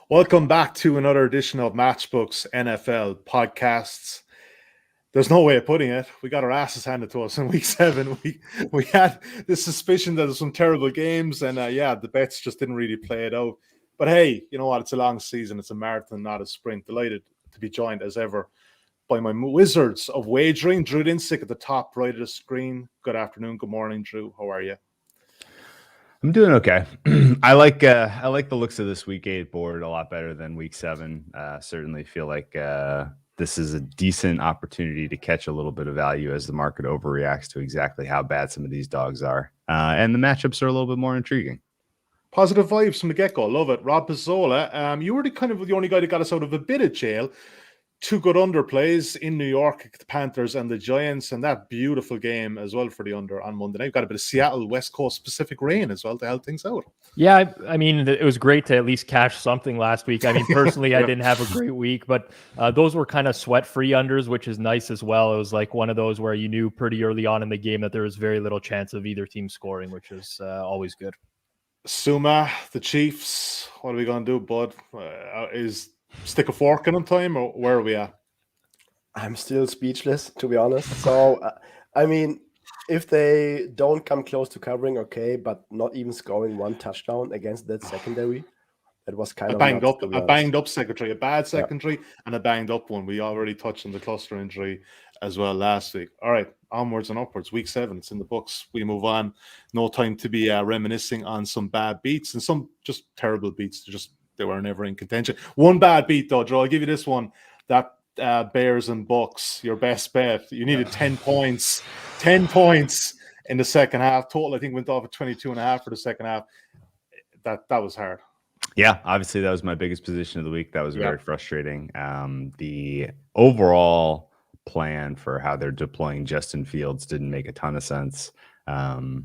Welcome back to another edition of Matchbook's NFL podcasts. There's no way of putting it. We got our asses handed to us in week 7. We had this suspicion that there's some terrible games, and the bets just didn't really play it out. But hey, you know what? It's a long season. It's a marathon, not a sprint. Delighted to be joined as ever by my wizards of wagering, Drew Dinsick at the top right of the screen. Good afternoon, good morning, Drew. How are you? I'm doing okay. I like the looks of this week 8 board a lot better than week 7. Certainly feel like this is a decent opportunity to catch a little bit of value as the market overreacts to exactly how bad some of these dogs are. And the matchups are a little bit more intriguing. Positive vibes from the get-go. Love it. Rob Pizzola, you were the only guy that got us out of a bit of jail. 2 good underplays in New York, the Panthers and the Giants, and that beautiful game as well for the under on Monday night. We've got a bit of Seattle, West Coast, Pacific rain as well to help things out. Yeah, I mean, it was great to at least cash something last week. I mean, personally, I didn't have a great week, but those were kind of sweat-free unders, which is nice as well. It was like one of those where you knew pretty early on in the game that there was very little chance of either team scoring, which is always good. Suma, the Chiefs, what are we going to do, bud? Is stick a fork in them time, or where are we at? I'm still speechless, to be honest. So, I mean, if they don't come close to covering, okay, but not even scoring one touchdown against that secondary, that was kind of a banged up secondary, a bad secondary, and a banged up one. We already touched on the cluster injury as well last week. All right, onwards and upwards. Week 7, it's in the books. We move on. No time to be reminiscing on some bad beats and some just terrible beats. They were never in contention. One bad beat though, Joe. I'll give you this one. That Bears and Bucks, your best bet. You needed 10 points. 10 points in the second half. Total, I think, went off at 22.5 for the second half. That was hard. Yeah, obviously that was my biggest position of the week. That was very frustrating. The overall plan for how they're deploying Justin Fields didn't make a ton of sense. The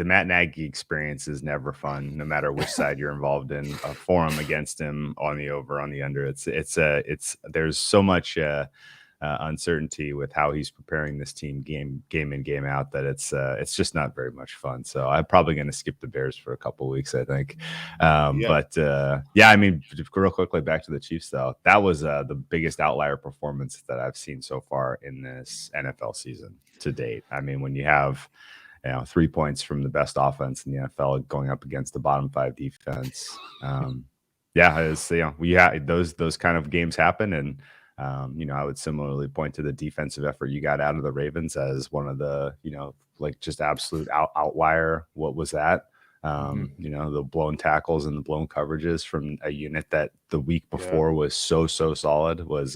Matt Nagy experience is never fun, no matter which side you're involved in. For him, against him, on the over, on the under. There's so much uncertainty with how he's preparing this team game in, game out, that it's just not very much fun. So I'm probably going to skip the Bears for a couple of weeks, I think. I mean, real quickly back to the Chiefs though. That was the biggest outlier performance that I've seen so far in this NFL season to date. I mean, when you have 3 points from the best offense in the NFL going up against the bottom 5 defense, those kind of games happen. And I would similarly point to the defensive effort you got out of the Ravens as one of the, just absolute outlier. What was that? The blown tackles and the blown coverages from a unit that the week before was so solid was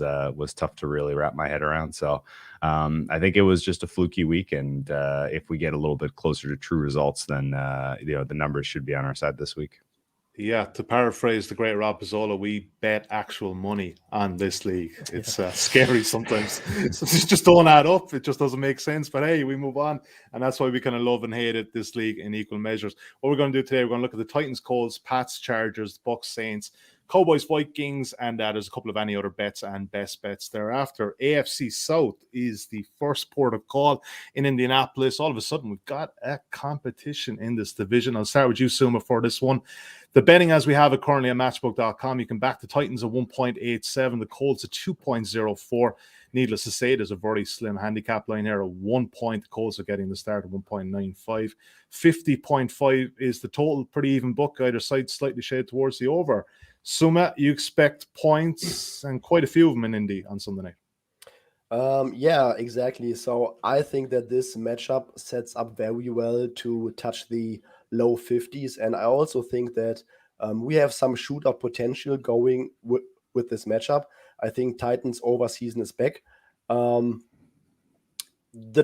tough to really wrap my head around. So I think it was just a fluky week. And if we get a little bit closer to true results, then, the numbers should be on our side this week. Yeah, to paraphrase the great Rob Pizzola, we bet actual money on this league. It's scary sometimes. It just don't add up. It just doesn't make sense. But hey, we move on. And that's why we kind of love and hate it, this league in equal measures. What we're going to do today, we're going to look at the Titans, Colts, Pats, Chargers, Bucks, Saints, Cowboys, Vikings, and there's a couple of any other bets and best bets thereafter. AFC South is the first port of call in Indianapolis. All of a sudden, we've got a competition in this division. I'll start with you, Suma, for this one. The betting as we have it currently at Matchbook.com, you can back the Titans at 1.87, the Colts at 2.04. Needless to say, there's a very slim handicap line here at 1 point. The Colts are getting the start at 1.95. 50.5 is the total. Pretty even book. Either side slightly shaded towards the over. Suma, you expect points and quite a few of them in Indy on Sunday night. Yeah, exactly. So I think that this matchup sets up very well to touch the low 50s. And I also think that we have some shootout potential going with this matchup. I think Titans over season is back. The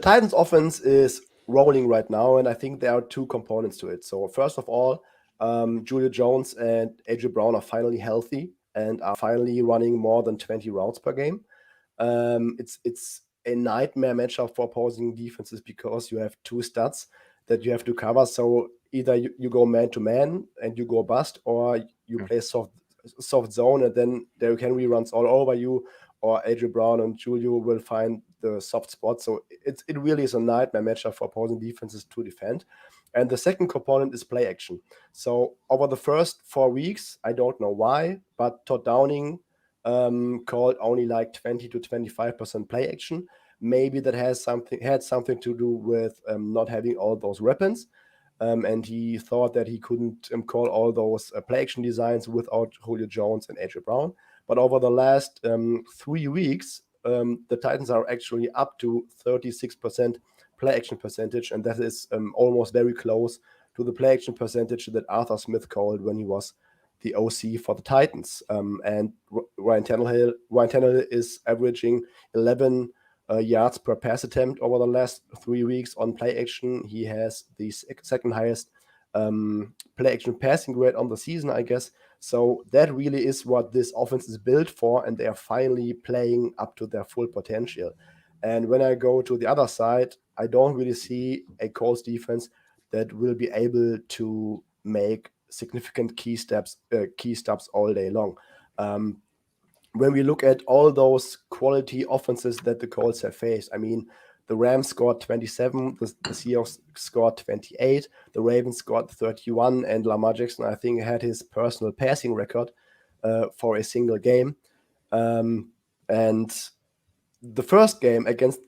Titans offense is rolling right now, and I think there are 2 components to it. So first of all, Julio Jones and AJ Brown are finally healthy and are finally running more than 20 routes per game. It's a nightmare matchup for opposing defenses because you have 2 studs that you have to cover. So either you go man to man and you go bust, or you play soft zone and then Derrick Henry runs all over you, or AJ Brown and Julio will find the soft spot. So it really is a nightmare matchup for opposing defenses to defend. And the second component is play action. So over the first 4 weeks, I don't know why, but Todd Downing called only like 20 to 25% play action. Maybe that had something to do with not having all those weapons. And he thought that he couldn't call all those play action designs without Julio Jones and AJ Brown. But over the last 3 weeks, the Titans are actually up to 36% play action percentage, and that is almost very close to the play action percentage that Arthur Smith called when he was the OC for the Titans. And Ryan Tannehill is averaging 11 yards per pass attempt over the last 3 weeks on play action. He has the second highest play action passing grade on the season, I guess. So that really is what this offense is built for, and they are finally playing up to their full potential. And when I go to the other side, I don't really see a Colts defense that will be able to make significant key stops all day long. When we look at all those quality offenses that the Colts have faced, I mean, the Rams scored 27, the Seahawks scored 28, the Ravens scored 31, and Lamar Jackson, I think, had his personal passing record for a single game. And the first game against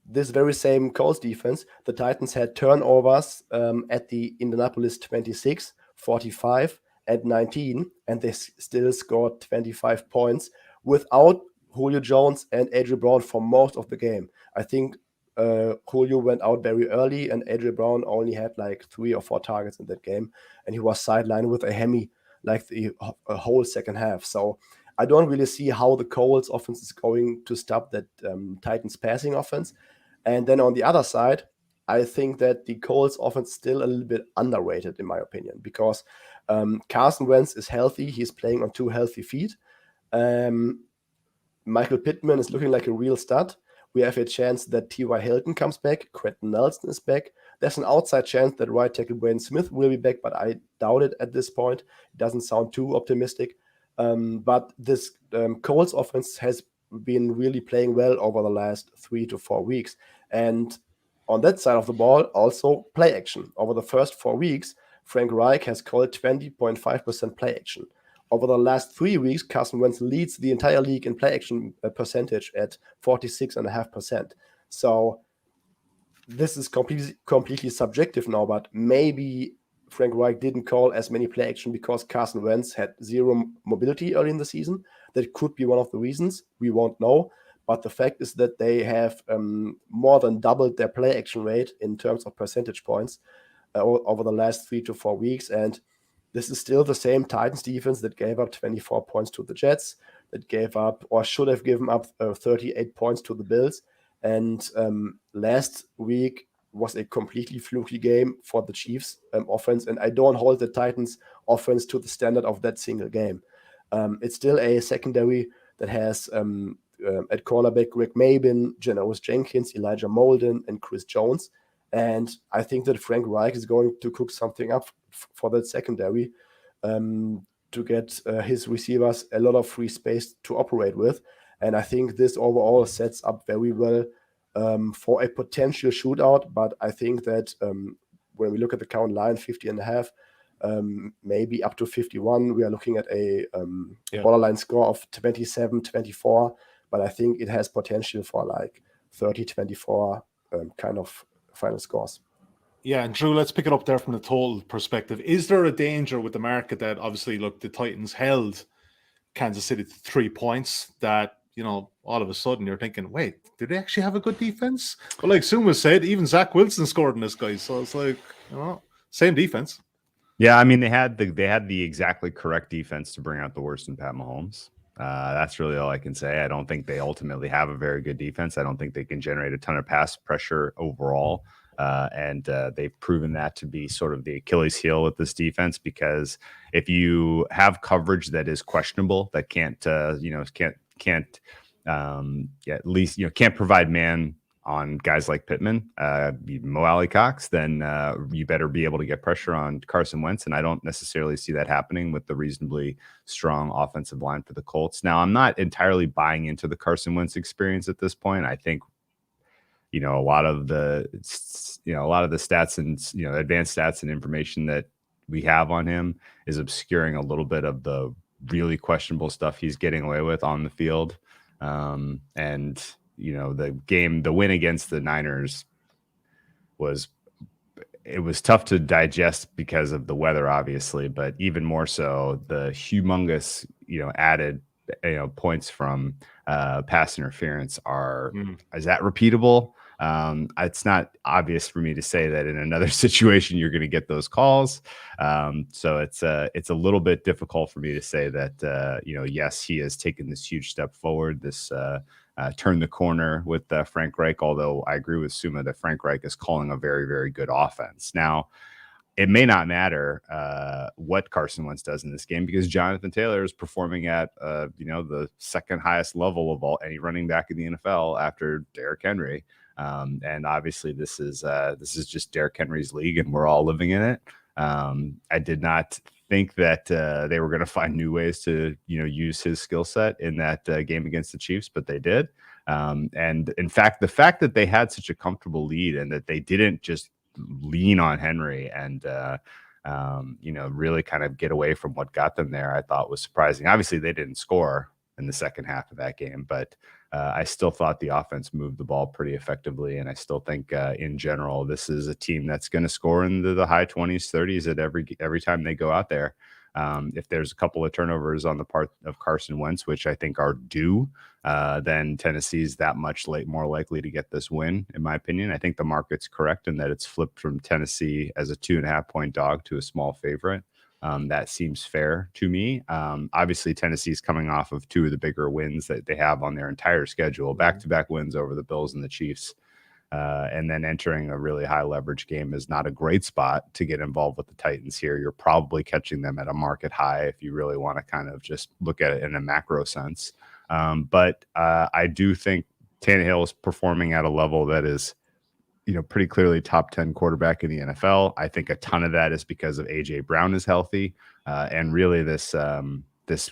this very same Colts defense, the Titans had turnovers at the Indianapolis 26, 45, and 19, and they still scored 25 points without Julio Jones and AJ Brown for most of the game. I think Julio went out very early, and AJ Brown only had like 3 or 4 targets in that game, and he was sidelined with a hemi like the whole second half. So I don't really see how the Colts offense is going to stop that Titans passing offense. And then on the other side, I think that the Colts offense is still a little bit underrated, in my opinion, because Carson Wentz is healthy. He's playing on 2 healthy feet. Michael Pittman is looking like a real stud. We have a chance that T.Y. Hilton comes back. Quentin Nelson is back. There's an outside chance that right tackle Wayne Smith will be back, but I doubt it at this point. It doesn't sound too optimistic. But this Colts offense has been really playing well over the last 3 to 4 weeks. And on that side of the ball, also play action. Over the first 4 weeks, Frank Reich has called 20.5% play action. Over the last 3 weeks, Carson Wentz leads the entire league in play action percentage at 46.5%. So this is completely subjective now, but maybe Frank Reich didn't call as many play action because Carson Wentz had 0 mobility early in the season. That could be one of the reasons. We won't know. But the fact is that they have more than doubled their play action rate in terms of percentage points over the last 3 to 4 weeks. And this is still the same Titans defense that gave up 24 points to the Jets, that gave up or should have given up 38 points to the Bills. And last week was a completely fluky game for the Chiefs offense. And I don't hold the Titans offense to the standard of that single game. It's still a secondary that has at cornerback Greg Mabin, Janoris Jenkins, Elijah Molden, and Chris Jones. And I think that Frank Reich is going to cook something up for that secondary to get his receivers a lot of free space to operate with. And I think this overall sets up very well for a potential shootout. But I think that when we look at the count line, 50.5, maybe up to 51, we are looking at a borderline score of 27-24. But I think it has potential for like 30-24 kind of final scores. Yeah, and Drew, let's pick it up there from the total perspective. Is there a danger with the market that obviously, look, the Titans held Kansas City to 3 points that, you know, all of a sudden you're thinking, wait, did they actually have a good defense? But like Suma said, even Zach Wilson scored in this guy. So it's like, you know, same defense. Yeah, I mean, they had the exactly correct defense to bring out the worst in Pat Mahomes. That's really all I can say. I don't think they ultimately have a very good defense. I don't think they can generate a ton of pass pressure overall. And they've proven that to be sort of the Achilles heel with this defense, because if you have coverage that is questionable, that can't provide man on guys like Pittman, Mo Alley Cox, then you better be able to get pressure on Carson Wentz. And I don't necessarily see that happening with the reasonably strong offensive line for the Colts. Now, I'm not entirely buying into the Carson Wentz experience at this point. I think a lot of the stats and advanced stats and information that we have on him is obscuring a little bit of the really questionable stuff he's getting away with on the field. And the win against the Niners was tough to digest because of the weather, obviously, but even more so the humongous, added, points from pass interference is that repeatable? It's not obvious for me to say that in another situation you're going to get those calls. So it's a little bit difficult for me to say that, yes, he has taken this huge step forward, this turned the corner with Frank Reich, although I agree with Suma that Frank Reich is calling a very, very good offense. Now, it may not matter what Carson Wentz does in this game because Jonathan Taylor is performing at the second highest level of any running back in the NFL after Derrick Henry. And obviously this is just Derrick Henry's league and we're all living in it. I did not think that they were going to find new ways to, use his skill set in that game against the Chiefs, but they did. And in fact, the fact that they had such a comfortable lead and that they didn't just lean on Henry and, really kind of get away from what got them there, I thought was surprising. Obviously, they didn't score in the second half of that game, but I still thought the offense moved the ball pretty effectively. And I still think in general, this is a team that's going to score into the high 20s, 30s at every time they go out there. If there's a couple of turnovers on the part of Carson Wentz, which I think are due, then Tennessee's that much more likely to get this win, in my opinion. I think the market's correct in that it's flipped from Tennessee as a 2.5-point dog to a small favorite. That seems fair to me. Obviously, Tennessee's coming off of two of the bigger wins that they have on their entire schedule, back-to-back wins over the Bills and the Chiefs. And then entering a really high leverage game is not a great spot to get involved with the Titans here. You're probably catching them at a market high if you really want to kind of just look at it in a macro sense. But I do think Tannehill is performing at a level that is, pretty clearly top 10 quarterback in the NFL. I think a ton of that is because of AJ Brown is healthy. And really this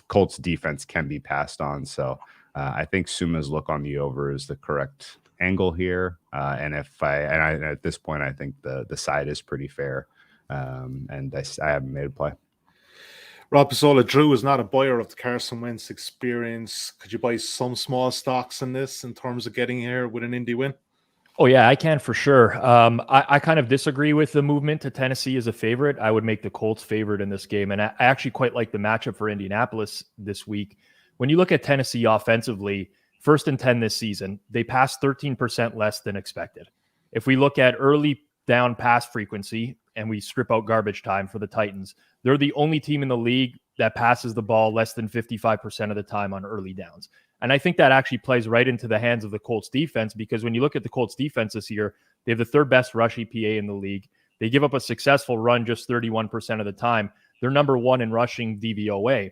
Colts defense can be passed on. So I think Suma's look on the over is the correct angle here. And at this point, I think the side is pretty fair. And I haven't made a play. Rob Pizzola, Drew is not a buyer of the Carson Wentz experience. Could you buy some small stocks in this in terms of getting here with an Indy win? Oh, yeah, I can for sure. I kind of disagree with the movement to Tennessee as a favorite. I would make the Colts favorite in this game. And I actually quite like the matchup for Indianapolis this week. When you look at Tennessee offensively, 1st and 10 this season, they passed 13% less than expected. If we look at early down pass frequency and we strip out garbage time for the Titans, they're the only team in the league that passes the ball less than 55% of the time on early downs. And I think that actually plays right into the hands of the Colts defense, because when you look at the Colts defense this year, they have the 3rd best rush EPA in the league. They give up a successful run just 31% of the time. They're number 1 in rushing DVOA.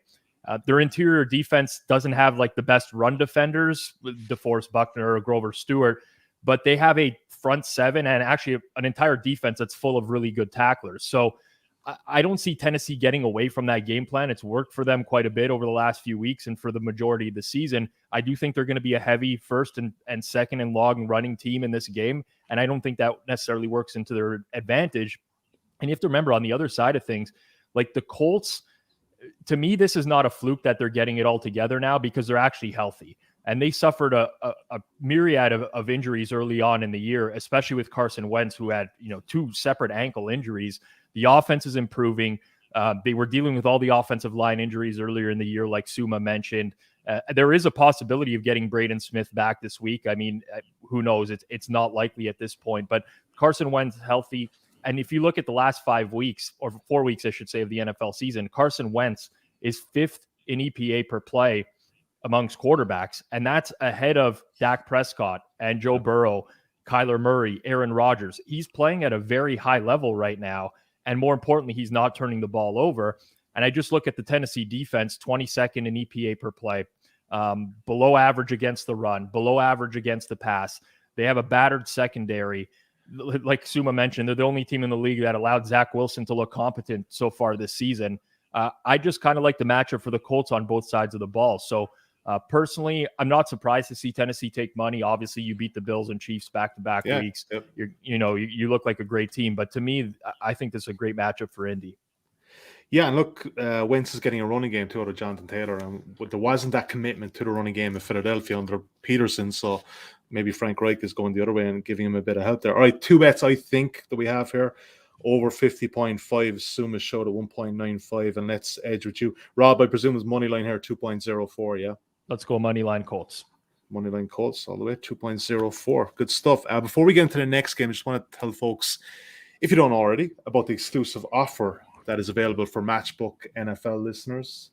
Their interior defense doesn't have like the best run defenders, DeForest Buckner or Grover Stewart, but they have a front 7 and actually an entire defense that's full of really good tacklers. So I don't see Tennessee getting away from that game plan. It's worked for them quite a bit over the last few weeks and for the majority of the season. I do think they're going to be a heavy 1st and 2nd and long running team in this game, and I don't think that necessarily works into their advantage. And you have to remember on the other side of things, like the Colts, to me, this is not a fluke that they're getting it all together now because they're actually healthy. And they suffered a myriad of injuries early on in the year, especially with Carson Wentz, who had 2 separate ankle injuries. The offense is improving. They were dealing with all the offensive line injuries earlier in the year, like Suma mentioned. There is a possibility of getting Braden Smith back this week. I mean, who knows? It's not likely at this point. But Carson Wentz healthy. And if you look at the last 5 weeks, or 4 weeks, I should say, of the NFL season, Carson Wentz is 5th in EPA per play amongst quarterbacks. And that's ahead of Dak Prescott and Joe Burrow, Kyler Murray, Aaron Rodgers. He's playing at a very high level right now. And more importantly, he's not turning the ball over. And I just look at the Tennessee defense, 22nd in EPA per play, below average against the run, below average against the pass. They have a battered secondary. Like Suma mentioned, they're the only team in the league that allowed Zach Wilson to look competent so far this season. I just kind of like the matchup for the Colts on both sides of the ball. So Personally, I'm not surprised to see Tennessee take money. Obviously, you beat the Bills and Chiefs back-to-back weeks. Yep. You look like a great team. But to me, I think this is a great matchup for Indy. Yeah, and look, Wentz is getting a running game too out of Jonathan Taylor, and there wasn't that commitment to the running game in Philadelphia under Peterson, so maybe Frank Reich is going the other way and giving him a bit of help there. All right, 2 bets I think that we have here. Over 50.5, Suma showed at 1.95, and let's edge with you. Rob, I presume is money line here, 2.04, yeah? Let's go money line Colts. Money line Colts all the way, 2.04. Good stuff. Before we get into the next game, I just want to tell folks, if you don't already, about the exclusive offer that is available for Matchbook NFL listeners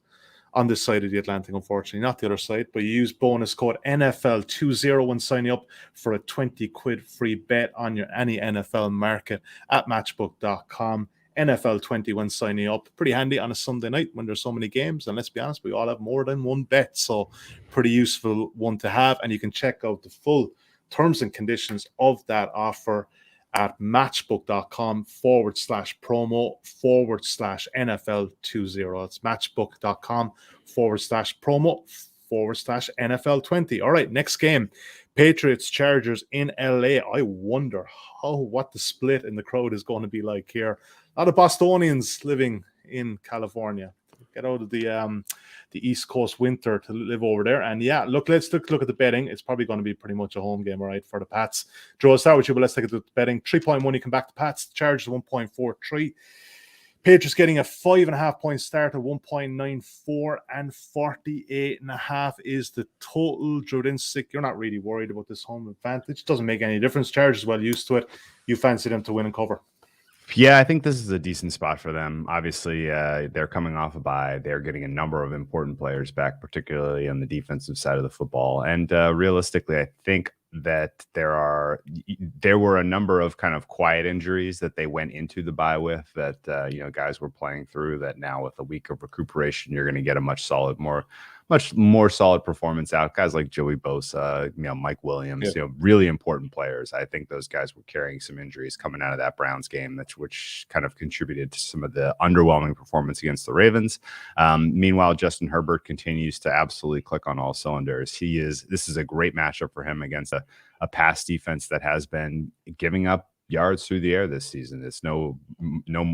on this side of the Atlantic, unfortunately, not the other side, but you use bonus code NFL20 when signing up for a 20 quid free bet on your any NFL market at matchbook.com. NFL20 when signing up. Pretty handy on a Sunday night when there's so many games. And let's be honest, we all have more than one bet. So pretty useful one to have. And you can check out the full terms and conditions of that offer at matchbook.com/promo/NFL20. It's matchbook.com/promo/NFL20. All right, next game. Patriots Chargers in LA. I wonder what the split in the crowd is going to be like here. A lot of Bostonians living in California. Get out of the East Coast winter to live over there. And yeah, let's look at the betting. It's probably going to be pretty much a home game, all right, for the Pats. Joe, I'll start with you, but let's take it to the betting. 3-point money come back to Pats. Chargers 1.43. Patriots getting a 5.5-point start at 1.94, and 48.5 is the total. Drew Dinsick, you're not really worried about this home advantage. Doesn't make any difference. Chargers well used to it. You fancy them to win and cover. Yeah, I think this is a decent spot for them. Obviously, they're coming off a bye. They're getting a number of important players back, particularly on the defensive side of the football. And realistically, I think that there were a number of kind of quiet injuries that they went into the bye with that guys were playing through, that now with a week of recuperation, you're going to get a much more solid performance out. Guys like Joey Bosa, Mike Williams, really important players. I think those guys were carrying some injuries coming out of that Browns game, which kind of contributed to some of the underwhelming performance against the Ravens. Meanwhile, Justin Herbert continues to absolutely click on all cylinders. This is a great matchup for him against a pass defense that has been giving up yards through the air this season. It's no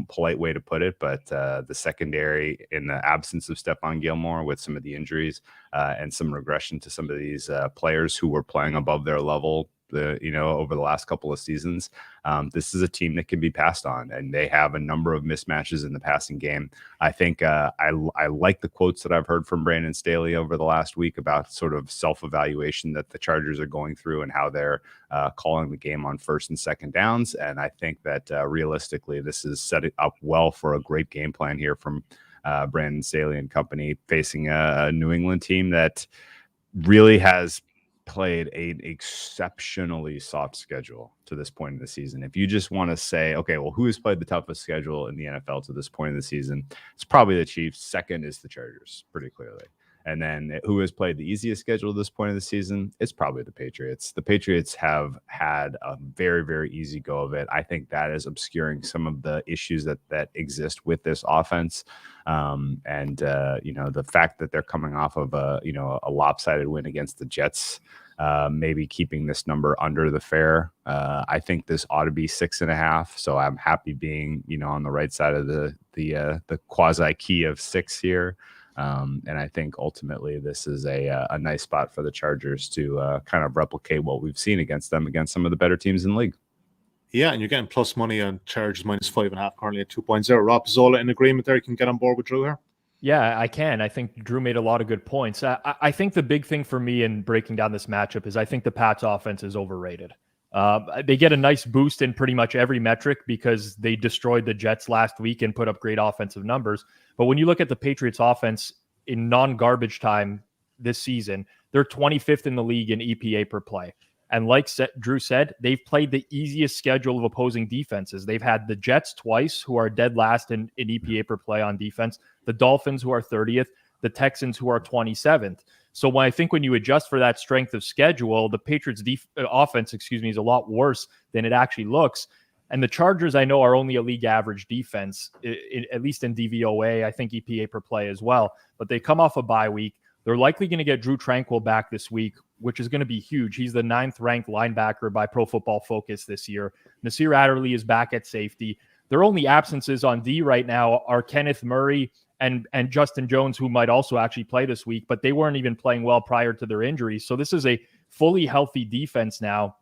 polite way to put it, but the secondary, in the absence of Stephon Gilmore with some of the injuries and some regression to some of these players who were playing above their level over the last couple of seasons, this is a team that can be passed on, and they have a number of mismatches in the passing game. I think I like the quotes that I've heard from Brandon Staley over the last week about sort of self-evaluation that the Chargers are going through and how they're calling the game on first and second downs. And I think that realistically, this is setting up well for a great game plan here from Brandon Staley and company, facing a New England team that really has played an exceptionally soft schedule to this point in the season. If you just want to say, okay, well, who has played the toughest schedule in the NFL to this point in the season? It's probably the Chiefs. Second is the Chargers, pretty clearly. And then who has played the easiest schedule at this point in the season? It's probably the Patriots. The Patriots have had a very, very easy go of it. I think that is obscuring some of the issues that exist with this offense. The fact that they're coming off of a lopsided win against the Jets, maybe keeping this number under the fair. I think this ought to be 6.5. So I'm happy being, on the right side of the quasi key of 6 here. And I think ultimately this is a nice spot for the Chargers to kind of replicate what we've seen against them, against some of the better teams in the league. Yeah, and you're getting plus money on Chargers minus 5.5 currently at 2.0. Rob Pizzola in agreement there. You can get on board with Drew here. Yeah, I can. I think Drew made a lot of good points. I think the big thing for me in breaking down this matchup is I think the Pats offense is overrated. They get a nice boost in pretty much every metric because they destroyed the Jets last week and put up great offensive numbers. But when you look at the Patriots offense in non-garbage time this season, they're 25th in the league in EPA per play. And like Drew said, they've played the easiest schedule of opposing defenses. They've had the Jets twice, who are dead last in EPA per play on defense, the Dolphins, who are 30th, the Texans, who are 27th. So when you adjust for that strength of schedule, the Patriots offense, is a lot worse than it actually looks. And the Chargers, I know, are only a league average defense, at least in DVOA. I think EPA per play as well. But they come off a bye week. They're likely going to get Drew Tranquil back this week, which is going to be huge. He's the 9th ranked linebacker by Pro Football Focus this year. Nasir Adderley is back at safety. Their only absences on D right now are Kenneth Murray and Justin Jones, who might also actually play this week, but they weren't even playing well prior to their injuries. So this is a fully healthy defense now.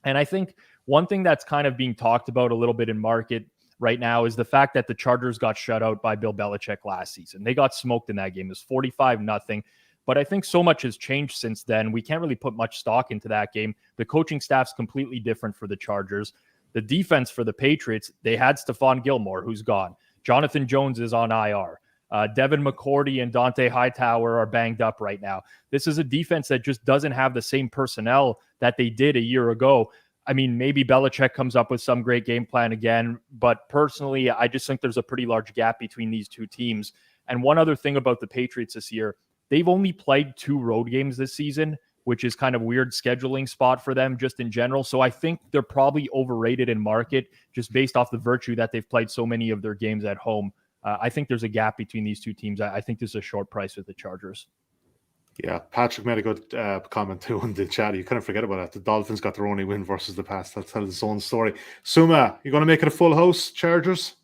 And I think one thing that's kind of being talked about a little bit in market right now is the fact that the Chargers got shut out by Bill Belichick last season. They got smoked in that game. It was 45-0. But I think so much has changed since then. We can't really put much stock into that game. The coaching staff's completely different for the Chargers. The defense for the Patriots, they had Stephon Gilmore, who's gone. Jonathan Jones is on IR. Devin McCourty and Dante Hightower are banged up right now. This is a defense that just doesn't have the same personnel that they did a year ago. I mean, maybe Belichick comes up with some great game plan again, but personally, I just think there's a pretty large gap between these two teams. And one other thing about the Patriots this year, they've only played 2 road games this season, which is kind of weird scheduling spot for them just in general. So I think they're probably overrated in market just based off the virtue that they've played so many of their games at home. I think there's a gap between these two teams. I think there's a short price with the Chargers. Yeah, Patrick made a good comment too in the chat. You kind of forget about that. The Dolphins got their only win versus the past. That tells its own story. Suma, you going to make it a full house, Chargers?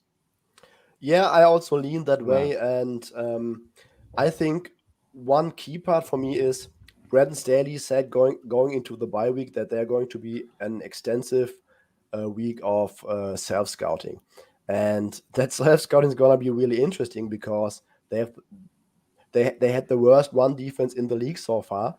Yeah, I also lean that way. And I think one key part for me is Brandon Staley said going into the bye week that they're going to be an extensive week of self-scouting. And that self-scouting is going to be really interesting because they had the worst run defense in the league so far.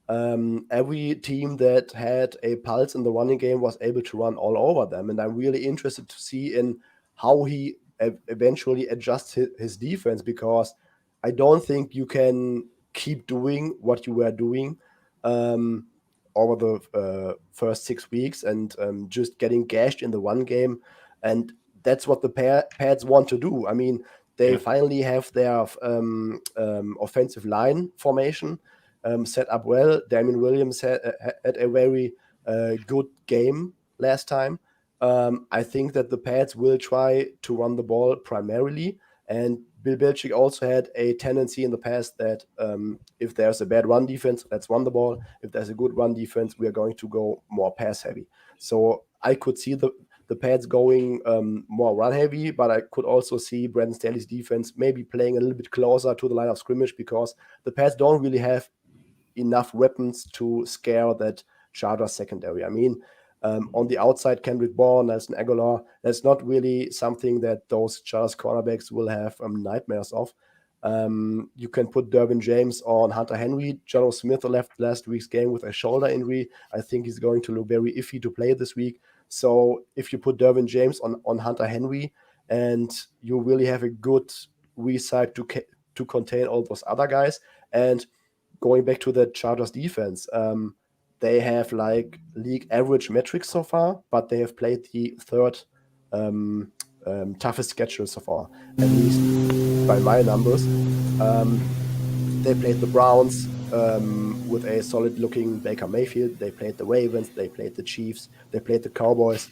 Every team that had a pulse in the running game was able to run all over them. And I'm really interested to see in how he eventually adjusts his defense, because I don't think you can keep doing what you were doing over the first 6 weeks and just getting gashed in the run game. And that's what the Pats want to do. I mean, they finally have their offensive line formation set up well. Damien Williams had a very good game last time. I think that the Pats will try to run the ball primarily. And Bill Belichick also had a tendency in the past that if there's a bad run defense, let's run the ball. If there's a good run defense, we are going to go more pass heavy. So I could see the Pats going more run heavy, but I could also see Brandon Staley's defense maybe playing a little bit closer to the line of scrimmage, because the Pats don't really have enough weapons to scare that Chargers secondary. I mean, on the outside, Kendrick Bourne, Nelson Aguilar, that's not really something that those Chargers cornerbacks will have nightmares of. You can put Derwin James on Hunter Henry. Jono Smith left last week's game with a shoulder injury. I think he's going to look very iffy to play this week. So if you put Derwin James on Hunter Henry, and you really have a good reside to contain all those other guys. And going back to the Chargers defense, they have like league average metrics so far, but they have played the 3rd toughest schedule so far, at least by my numbers. They played the Browns with a solid-looking Baker Mayfield. They played the Ravens. They played the Chiefs. They played the Cowboys.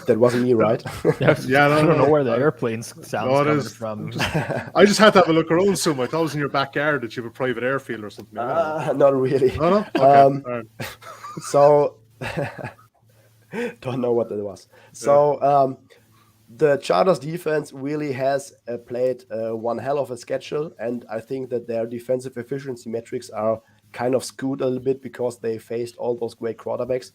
That wasn't me, right? Yeah, I don't know where the airplane sounds coming from. I just had to have a look around. So I thought it was in your backyard that you have a private airfield or something. Not really. No? Okay. Right. So don't know what that was. So the Chargers defense really has played one hell of a schedule, and I think that their defensive efficiency metrics are kind of skewed a little bit because they faced all those great quarterbacks.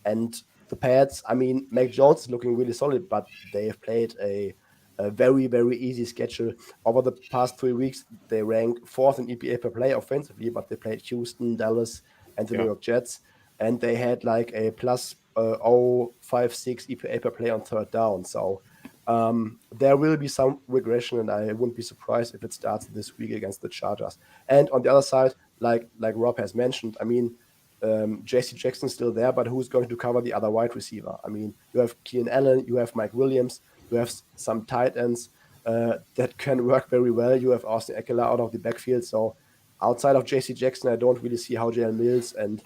And the Pats, I mean, Mac Jones is looking really solid, but they have played a very, very easy schedule. Over the past 3 weeks, they rank 4th in EPA per play offensively, but they played Houston, Dallas, and the New York Jets, and they had like a plus 0.56 EPA per play on 3rd down. So there will be some regression, and I wouldn't be surprised if it starts this week against the Chargers. And on the other side, like Rob has mentioned, I mean, JC Jackson's still there, but who's going to cover the other wide receiver? I mean, you have Keenan Allen, you have Mike Williams, you have some tight ends that can work very well. You have Austin Eckler out of the backfield. So outside of JC Jackson, I don't really see how Jalen Mills and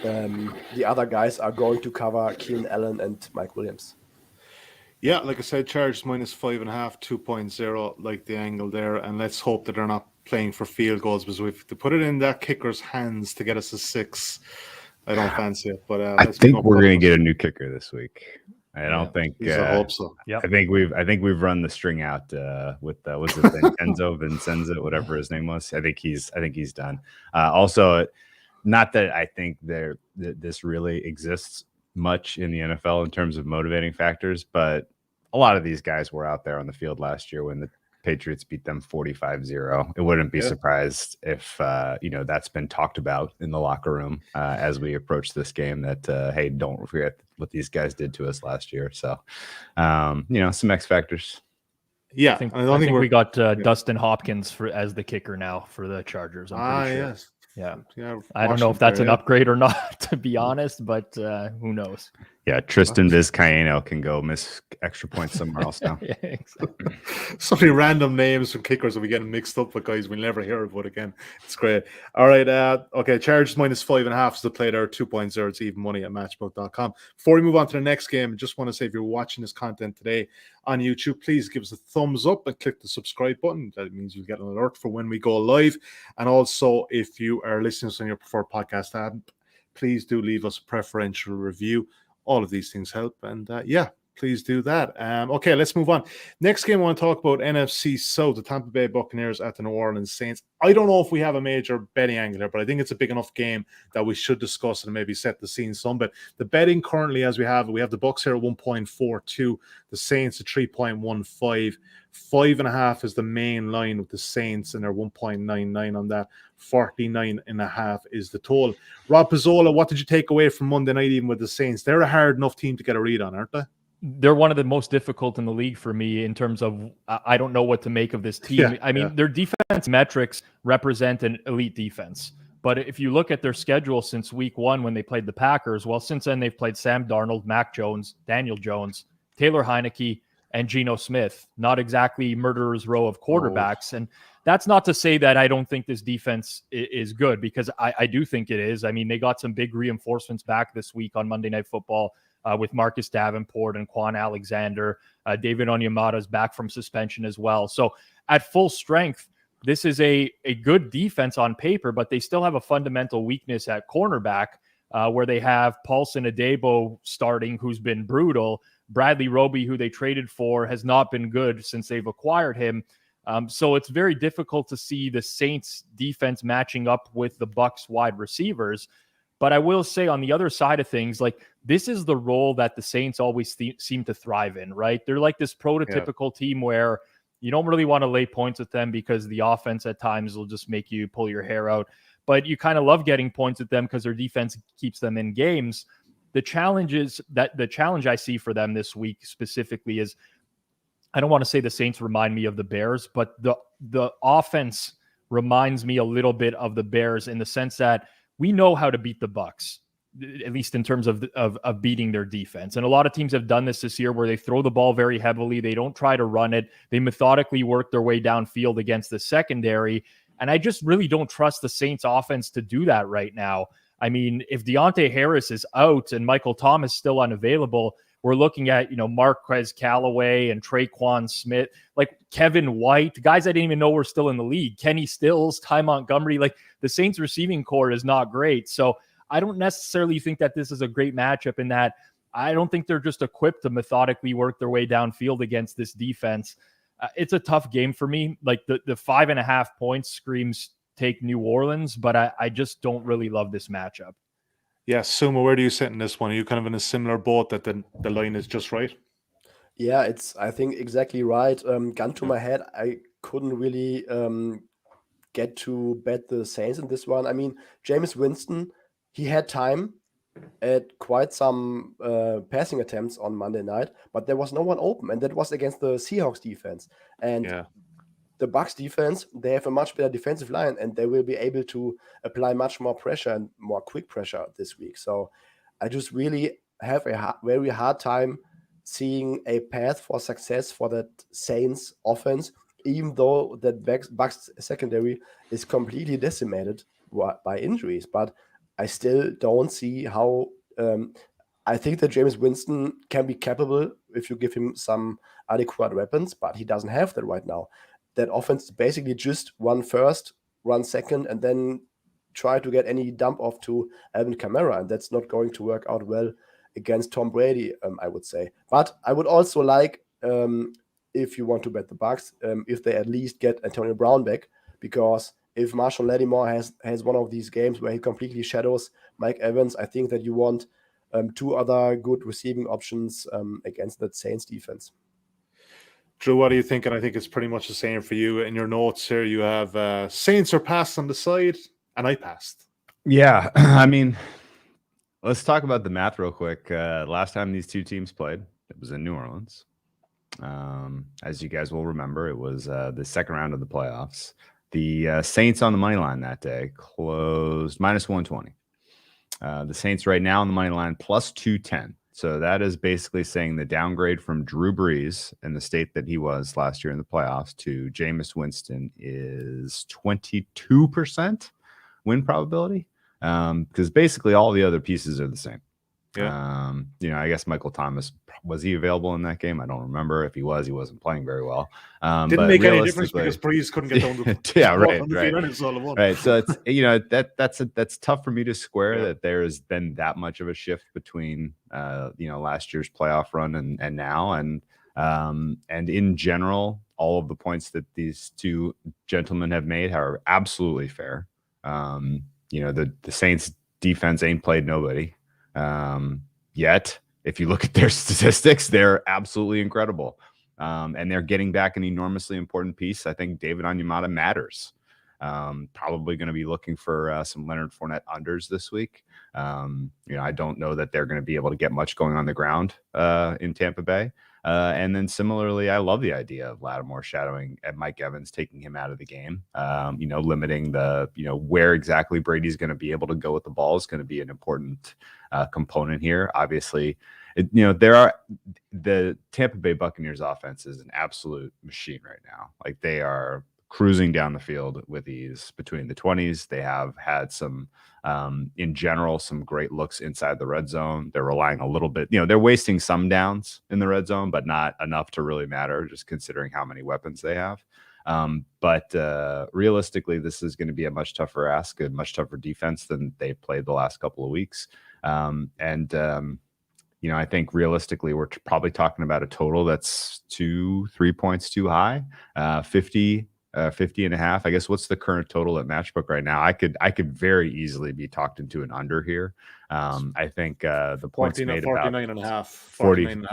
the other guys are going to cover Keenan Allen and Mike Williams. Yeah, like I said, Chargers -5.5, 2.0, like the angle there, and let's hope that they're not playing for field goals, because if they put it in that kicker's hands to get us a 6, I don't fancy it. But I let's be think we're going to upfront. get a new kicker this week. I don't think. I hope so. Yep. I think we've run the string out with was it Vincenzo, whatever his name was. I think he's done. Also, not that I think this really exists much in the NFL in terms of motivating factors, but a lot of these guys were out there on the field last year when the Patriots beat them 45-0. It wouldn't be surprised if that's been talked about in the locker room as we approach this game, that hey, don't forget what these guys did to us last year. So some X factors. I think we got Dustin Hopkins as the kicker now for the Chargers. I'm pretty sure. Yes. Yeah. I don't know if that's an upgrade or not, to be honest, but who knows? Yeah, Tristan Vizcaino can go miss extra points somewhere else now. Yeah, exactly. So many random names from kickers that we get mixed up with guys we'll never hear about again. It's great. All right. Okay. Chargers -5.5 is the play there. 2.0. It's even money at matchbook.com. Before we move on to the next game, I just want to say, if you're watching this content today on YouTube, please give us a thumbs up and click the subscribe button. That means you'll get an alert for when we go live. And also, if you are listening to us on your preferred podcast app, please do leave us a preferential review. All of these things help. And please do that. Okay, let's move on. Next game I want to talk about, NFC South, the Tampa Bay Buccaneers at the New Orleans Saints. I don't know if we have a major betting angle here, but I think it's a big enough game that we should discuss and maybe set the scene some. But the betting currently, as we have the Bucs here at 1.42, the Saints at 3.15. 5.5 is the main line with the Saints, and they're 1.99 on that. 49.5 is the total. Rob Pizzola, what did you take away from Monday night even with the Saints? They're a hard enough team to get a read on, aren't they? They're one of the most difficult in the league for me in terms of I don't know what to make of this team. Their defense metrics represent an elite defense. But if you look at their schedule since week 1 when they played the Packers, well, since then they've played Sam Darnold, Mac Jones, Daniel Jones, Taylor Heineke, and Geno Smith. Not exactly murderer's row of quarterbacks. And that's not to say that I don't think this defense is good, because I do think it is. I mean, they got some big reinforcements back this week on Monday Night Football with Marcus Davenport and Quan Alexander. David Onyemata's back from suspension as well. So at full strength, this is a good defense on paper, but they still have a fundamental weakness at cornerback where they have Paulson Adebo starting, who's been brutal. Bradley Roby, who they traded for, has not been good since they've acquired him. So it's very difficult to see the Saints defense matching up with the Bucs wide receivers. But I will say, on the other side of things, like, this is the role that the Saints always seem to thrive in, right? They're like this prototypical team where you don't really want to lay points with them because the offense at times will just make you pull your hair out. But you kind of love getting points with them because their defense keeps them in games. The challenge I see for them this week specifically is, I don't want to say the Saints remind me of the Bears, but the offense reminds me a little bit of the Bears in the sense that we know how to beat the Bucs, at least in terms of beating their defense. And a lot of teams have done this year where they throw the ball very heavily. They don't try to run it. They methodically work their way downfield against the secondary. And I just really don't trust the Saints offense to do that right now. I mean, if Deontay Harris is out and Michael Thomas still unavailable, we're looking at, Marquez Callaway and Traquan Smith, like Kevin White, guys I didn't even know were still in the league, Kenny Stills, Ty Montgomery. Like, the Saints receiving core is not great. So I don't necessarily think that this is a great matchup in that I don't think they're just equipped to methodically work their way downfield against this defense. It's a tough game for me. Like, the 5.5 points screams take New Orleans, but I just don't really love this matchup. Yeah, Suma, where do you sit in this one? Are you kind of in a similar boat that the line is just right? Yeah, it's, I think, exactly right. Gun to my head, I couldn't really get to bet the Saints in this one. I mean, Jameis Winston, he had time at quite some passing attempts on Monday night, but there was no one open, and that was against the Seahawks defense. And the Bucs defense, they have a much better defensive line, and they will be able to apply much more pressure and more quick pressure this week. So I just really have a very hard time seeing a path for success for that Saints offense, even though that Bucs secondary is completely decimated by injuries. But I still don't see how I think that Jameis Winston can be capable if you give him some adequate weapons, but he doesn't have that right now. That offense is basically just run first, run second, and then try to get any dump off to Alvin Kamara, and that's not going to work out well against Tom Brady, I would say. But I would also like, if you want to bet the Bucs, if they at least get Antonio Brown back, because if Marshall Lattimore has one of these games where he completely shadows Mike Evans, I think that you want two other good receiving options against that Saints defense. Drew, what do you think? And I think it's pretty much the same for you. In your notes here, you have Saints are passed on the side, and I passed. Yeah, I mean, let's talk about the math real quick. Last time these two teams played, it was in New Orleans. As you guys will remember, it was the second round of the playoffs. The Saints on the money line that day closed minus 120. The Saints right now on the money line plus 210. So that is basically saying the downgrade from Drew Brees in the state that he was last year in the playoffs to Jameis Winston is 22% win probability. Because basically all the other pieces are the same. Yeah. I guess Michael Thomas, was he available in that game? I don't remember. If he was, he wasn't playing very well. Didn't make any difference because Breeze couldn't get down to right. So it's that's tough for me to square that there has been that much of a shift between last year's playoff run and now, and in general, all of the points that these two gentlemen have made are absolutely fair. The Saints defense ain't played nobody. Yet, if you look at their statistics, they're absolutely incredible. And they're getting back an enormously important piece. I think David Onyemata matters. Probably going to be looking for some Leonard Fournette unders this week. I don't know that they're going to be able to get much going on the ground in Tampa Bay. And then similarly, I love the idea of Lattimore shadowing and Mike Evans, taking him out of the game. Limiting the, where exactly Brady's going to be able to go with the ball is going to be an important component here. Obviously, the Tampa Bay Buccaneers offense is an absolute machine right now. Like, they are cruising down the field with ease between the 20s. They have had some, in general, some great looks inside the red zone. They're relying a little bit, they're wasting some downs in the red zone, but not enough to really matter, just considering how many weapons they have. But realistically, this is going to be a much tougher ask, a much tougher defense than they played the last couple of weeks. I think realistically, we're probably talking about a total that's 2-3 points too high, 50 and a half. I guess what's the current total at Matchbook right now? I could very easily be talked into an under here. I think the points made 49 and a half. 49 and a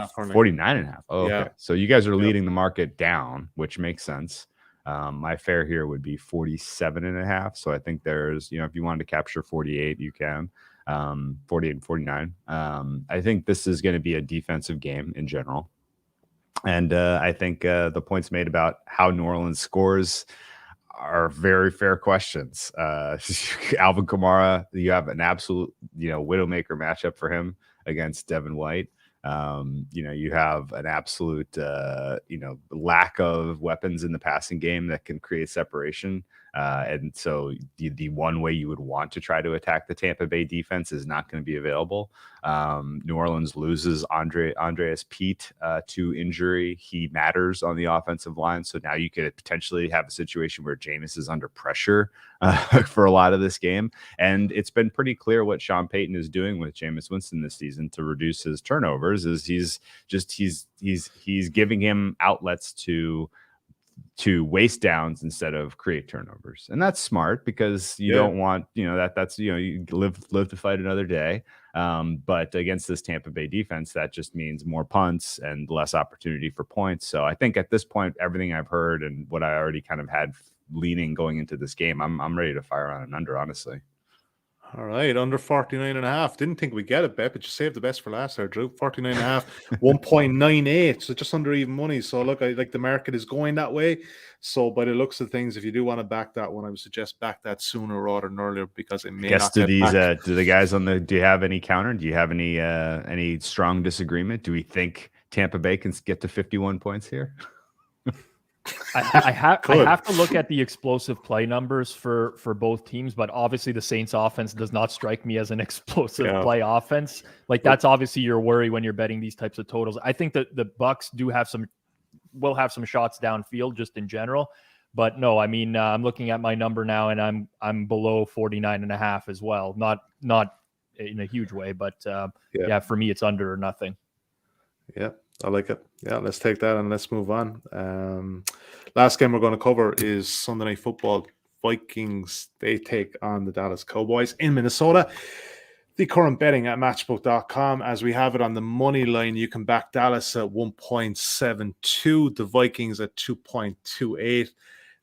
half. Oh, yeah. Okay. So you guys are leading the market down, which makes sense. My fair here would be 47 and a half. So I think there's, if you wanted to capture 48, you can. 48 and 49. I think this is going to be a defensive game in general. And I think the points made about how New Orleans scores are very fair questions. Alvin Kamara, you have an absolute, widowmaker matchup for him against Devin White. You have an absolute, lack of weapons in the passing game that can create separation. And so the one way you would want to try to attack the Tampa Bay defense is not going to be available. New Orleans loses Andreas Pete to injury. He matters on the offensive line. So now you could potentially have a situation where Jameis is under pressure for a lot of this game. And it's been pretty clear what Sean Payton is doing with Jameis Winston this season to reduce his turnovers is he's giving him outlets to waste downs instead of create turnovers. And that's smart because you don't want, that's you live to fight another day. But against this Tampa Bay defense, that just means more punts and less opportunity for points. So I think at this point, everything I've heard and what I already kind of had leaning going into this game, I'm ready to fire on an under, honestly. All right, under 49 and a half. Didn't think we'd get it, bet, but you saved the best for last there, Drew. 49 and a half, 1.98, so just under even money. So look, I like the market is going that way. So by the looks of things, if you do want to back that one, I would suggest back that sooner rather than earlier because it may not get back. Do the guys do you have any counter? Do you have any strong disagreement? Do we think Tampa Bay can get to 51 points here? I have to look at the explosive play numbers for both teams, but obviously the Saints offense does not strike me as an explosive play offense. Like that's obviously your worry when you're betting these types of totals. I think that the Bucs will have some shots downfield just in general, but no, I mean I'm looking at my number now and I'm below 49.5 as well. Not in a huge way, but yeah, for me it's under or nothing. Yeah, I like it. Yeah, let's take that and let's move on. Last game we're going to cover is Sunday Night Football. Vikings, they take on the Dallas Cowboys in Minnesota. The current betting at Matchbook.com, as we have it on the money line, you can back Dallas at 1.72, the Vikings at 2.28.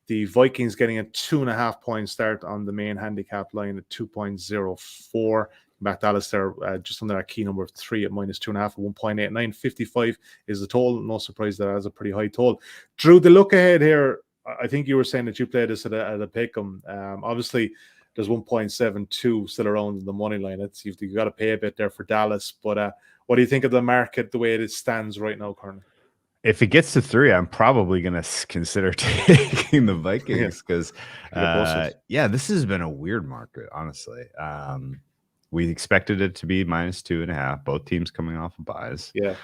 The Vikings getting a 2.5 point start on the main handicap line at 2.04. Back Dallas there just under that key number of 3 at -2.5 at 1.89. 55 is the total. No surprise that has a pretty high total. Drew, the look ahead here, I think you were saying that you played this at a pick'em. Obviously, there's 1.72 still around in the money line. You've got to pay a bit there for Dallas. But what do you think of the market the way it stands right now, currently? If it gets to 3, I'm probably going to consider taking the Vikings because, this has been a weird market, honestly. We expected it to be -2.5, both teams coming off of buys. Yeah.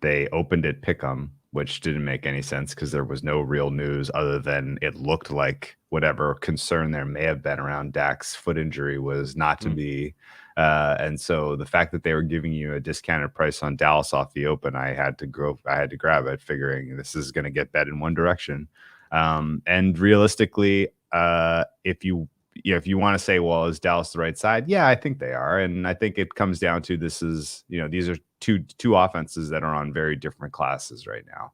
They opened it pick'em, which didn't make any sense because there was no real news other than it looked like whatever concern there may have been around Dak's foot injury was not to be. And so the fact that they were giving you a discounted price on Dallas off the open, I had to grab it, figuring this is going to get bet in one direction. And realistically, if you want to say, well, is Dallas the right side? Yeah, I think they are. And I think it comes down to these are two offenses that are on very different classes right now.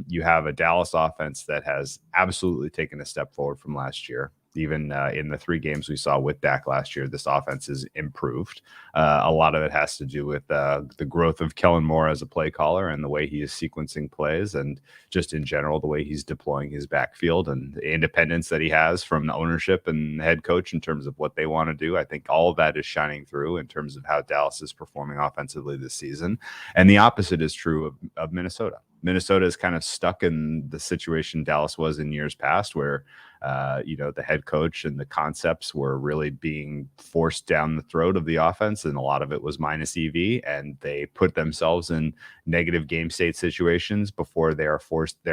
You have a Dallas offense that has absolutely taken a step forward from last year. Even in the 3 games we saw with Dak last year, this offense has improved. A lot of it has to do with the growth of Kellen Moore as a play caller and the way he is sequencing plays, and just in general, the way he's deploying his backfield and the independence that he has from the ownership and the head coach in terms of what they want to do. I think all of that is shining through in terms of how Dallas is performing offensively this season. And the opposite is true of Minnesota. Minnesota is kind of stuck in the situation Dallas was in years past, where the head coach and the concepts were really being forced down the throat of the offense, and a lot of it was minus EV, and they put themselves in negative game state situations before their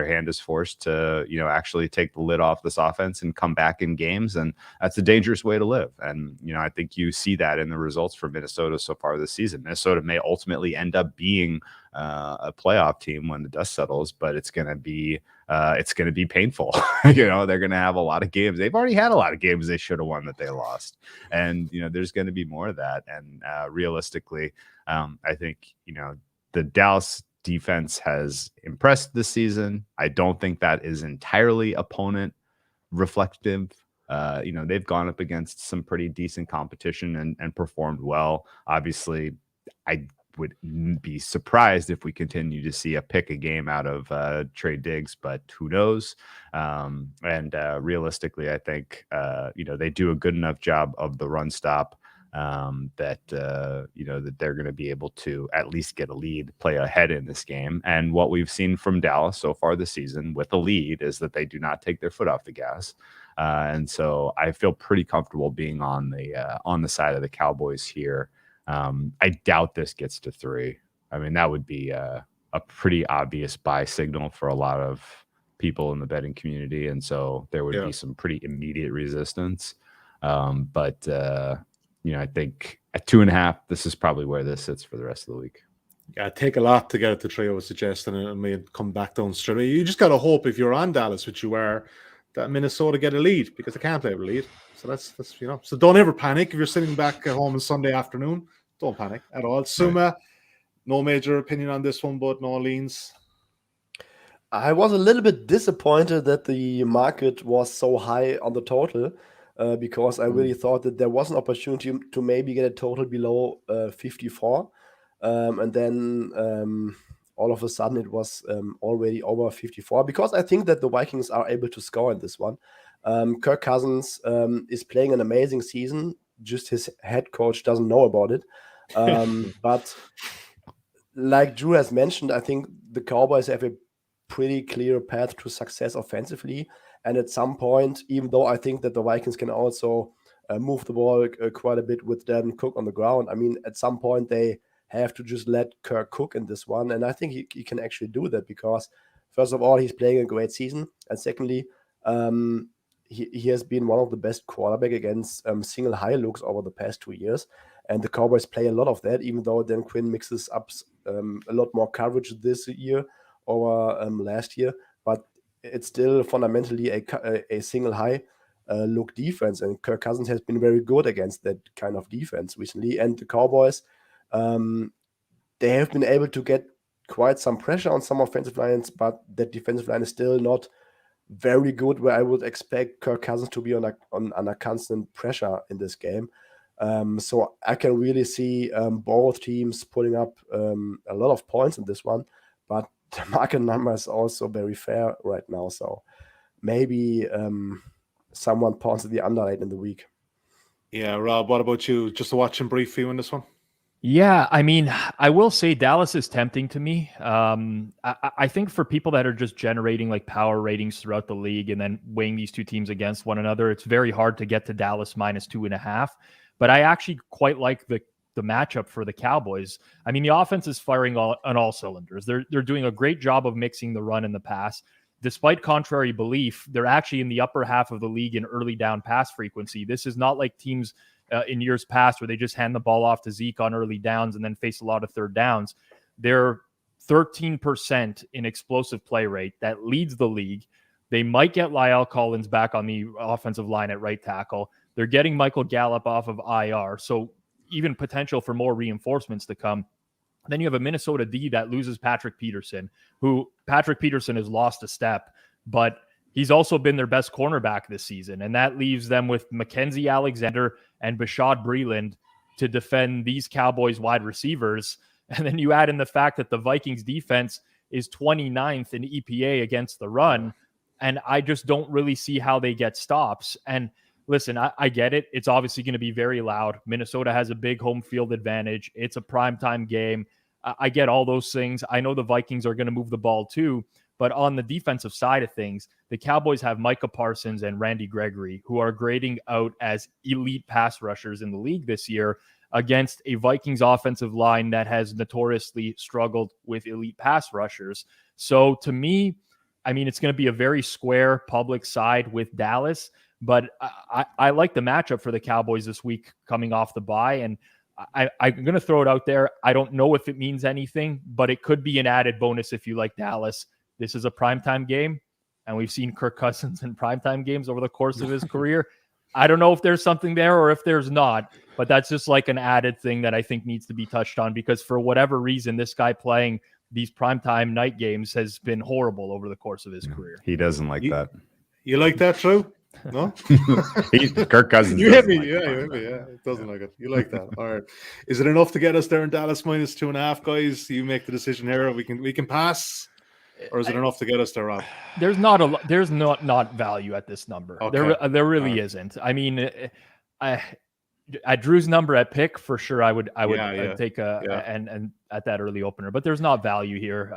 hand is forced to actually take the lid off this offense and come back in games, and that's a dangerous way to live. And I think you see that in the results for Minnesota so far this season. Minnesota may ultimately end up being a playoff team when the dust settles, but it's going to be painful. They're going to have a lot of games. They've already had a lot of games they should have won that they lost, and there's going to be more of that. And realistically, I think the Dallas defense has impressed this season. I don't think that is entirely opponent reflective. They've gone up against some pretty decent competition and performed well. Obviously, I would be surprised if we continue to see a pick a game out of Trey Diggs, but who knows? And realistically, I think they do a good enough job of the run stop that they're going to be able to at least get a lead, play ahead in this game. And what we've seen from Dallas so far this season with a lead is that they do not take their foot off the gas. And so I feel pretty comfortable being on the side of the Cowboys here. I doubt this gets to 3. I mean, that would be a pretty obvious buy signal for a lot of people in the betting community. And so there would be some pretty immediate resistance. But I think at 2.5, this is probably where this sits for the rest of the week. Yeah, take a lot to get it to 3, I would suggest, and it may come back down straight away. You just got to hope, if you're on Dallas, which you are, that Minnesota get a lead, because they can't play with a lead. So that's so don't ever panic if you're sitting back at home on Sunday afternoon. Don't panic at all. Sommer, no major opinion on this one, but no leans. I was a little bit disappointed that the market was so high on the total, because I really thought that there was an opportunity to maybe get a total below 54. And then all of a sudden it was already over 54, because I think that the Vikings are able to score in this one. Kirk Cousins is playing an amazing season. Just his head coach doesn't know about it. But like Drew has mentioned, I think the Cowboys have a pretty clear path to success offensively. And at some point, even though I think that the Vikings can also move the ball quite a bit with Dalvin Cook on the ground, I mean, at some point they have to just let Kirk cook in this one. And I think he can actually do that because, first of all, he's playing a great season. And secondly, he has been one of the best quarterback against single high looks over the past 2 years. And the Cowboys play a lot of that, even though Dan Quinn mixes up a lot more coverage this year over last year. But it's still fundamentally a single high look defense. And Kirk Cousins has been very good against that kind of defense recently. And the Cowboys, they have been able to get quite some pressure on some offensive lines, but that defensive line is still not very good, where I would expect Kirk Cousins to be under constant pressure in this game. So I can really see both teams putting up a lot of points in this one, but the market number is also very fair right now. So maybe someone pounds the under late in the week. Yeah, Rob, what about you? Just a watching brief for you in this one? Yeah, I mean, I will say Dallas is tempting to me. I think for people that are just generating like power ratings throughout the league and then weighing these two teams against one another, it's very hard to get to Dallas -2.5. But I actually quite like the matchup for the Cowboys. I mean, the offense is firing on all cylinders. They're doing a great job of mixing the run and the pass. Despite contrary belief, they're actually in the upper half of the league in early down pass frequency. This is not like teams in years past where they just hand the ball off to Zeke on early downs and then face a lot of third downs. They're 13% in explosive play rate. That leads the league. They might get Lyle Collins back on the offensive line at right tackle. They're getting Michael Gallup off of IR. So even potential for more reinforcements to come. Then you have a Minnesota D that loses Patrick Peterson, who Patrick Peterson has lost a step, but he's also been their best cornerback this season. And that leaves them with Mackenzie Alexander and Bashad Breeland to defend these Cowboys wide receivers. And then you add in the fact that the Vikings defense is 29th in EPA against the run. And I just don't really see how they get stops. And listen, I get it. It's obviously going to be very loud. Minnesota has a big home field advantage. It's a primetime game. I get all those things. I know the Vikings are going to move the ball too. But on the defensive side of things, the Cowboys have Micah Parsons and Randy Gregory, who are grading out as elite pass rushers in the league this year against a Vikings offensive line that has notoriously struggled with elite pass rushers. So to me, I mean, it's going to be a very square public side with Dallas, but I like the matchup for the Cowboys this week coming off the bye. And I'm going to throw it out there. I don't know if it means anything, but it could be an added bonus if you like Dallas. This is a primetime game, and we've seen Kirk Cousins in primetime games over the course of his career. I don't know if there's something there or if there's not, but that's just like an added thing that I think needs to be touched on because for whatever reason, this guy playing these primetime night games has been horrible over the course of his career. He doesn't like that. You like that, Drew? No? Kirk Cousins. You hit me. You hit me. Yeah, it doesn't like it. You like that. All right. Is it enough to get us there in Dallas -2.5, guys? You make the decision here. We can pass. Or is it enough to get us there, Rob? There's not value at this number. Okay. There really isn't. I mean, at Drew's number at pick for sure, I would take and at that early opener, but there's not value here.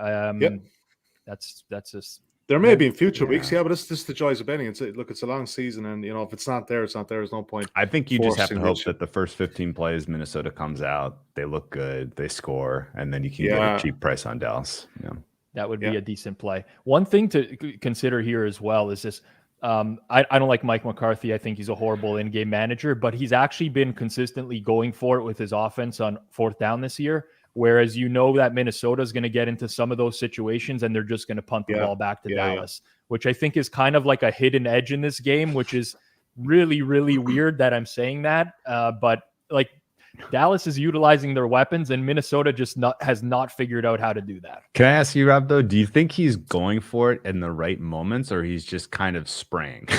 That's just. There may be in future weeks, but this is the joys of betting. It's a long season, and if it's not there, it's not there. There's no point. I think you just have to hope that the first 15 plays, Minnesota comes out, they look good, they score, and then you can get a cheap price on Dallas. Yeah. That would be a decent play. One thing to consider here as well is this. I don't like Mike McCarthy. I think he's a horrible in-game manager, but he's actually been consistently going for it with his offense on fourth down this year. Whereas that Minnesota is going to get into some of those situations and they're just going to punt the ball back to Dallas, which I think is kind of like a hidden edge in this game, which is really, really weird that I'm saying that. But like Dallas is utilizing their weapons and Minnesota just has not figured out how to do that. Can I ask you, Rob, though, do you think he's going for it in the right moments or he's just kind of spraying?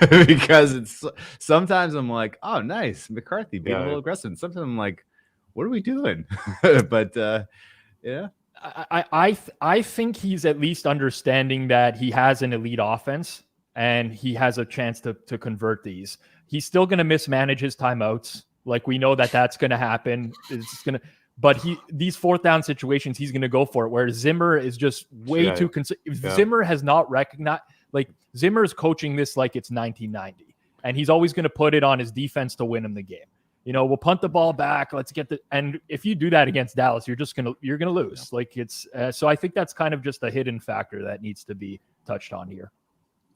Because sometimes I'm like, oh, nice, McCarthy being a little aggressive. And sometimes I'm like, what are we doing? But I think he's at least understanding that he has an elite offense and he has a chance to convert these. He's still going to mismanage his timeouts. Like we know that's going to happen. But these fourth down situations, he's going to go for it. Where Zimmer is just way too. Zimmer has not recognized. Like Zimmer is coaching this like it's 1990, and he's always going to put it on his defense to win him the game. We'll punt the ball back. Let's get and if you do that against Dallas, you're going to lose. Like it's so I think that's kind of just a hidden factor that needs to be touched on here.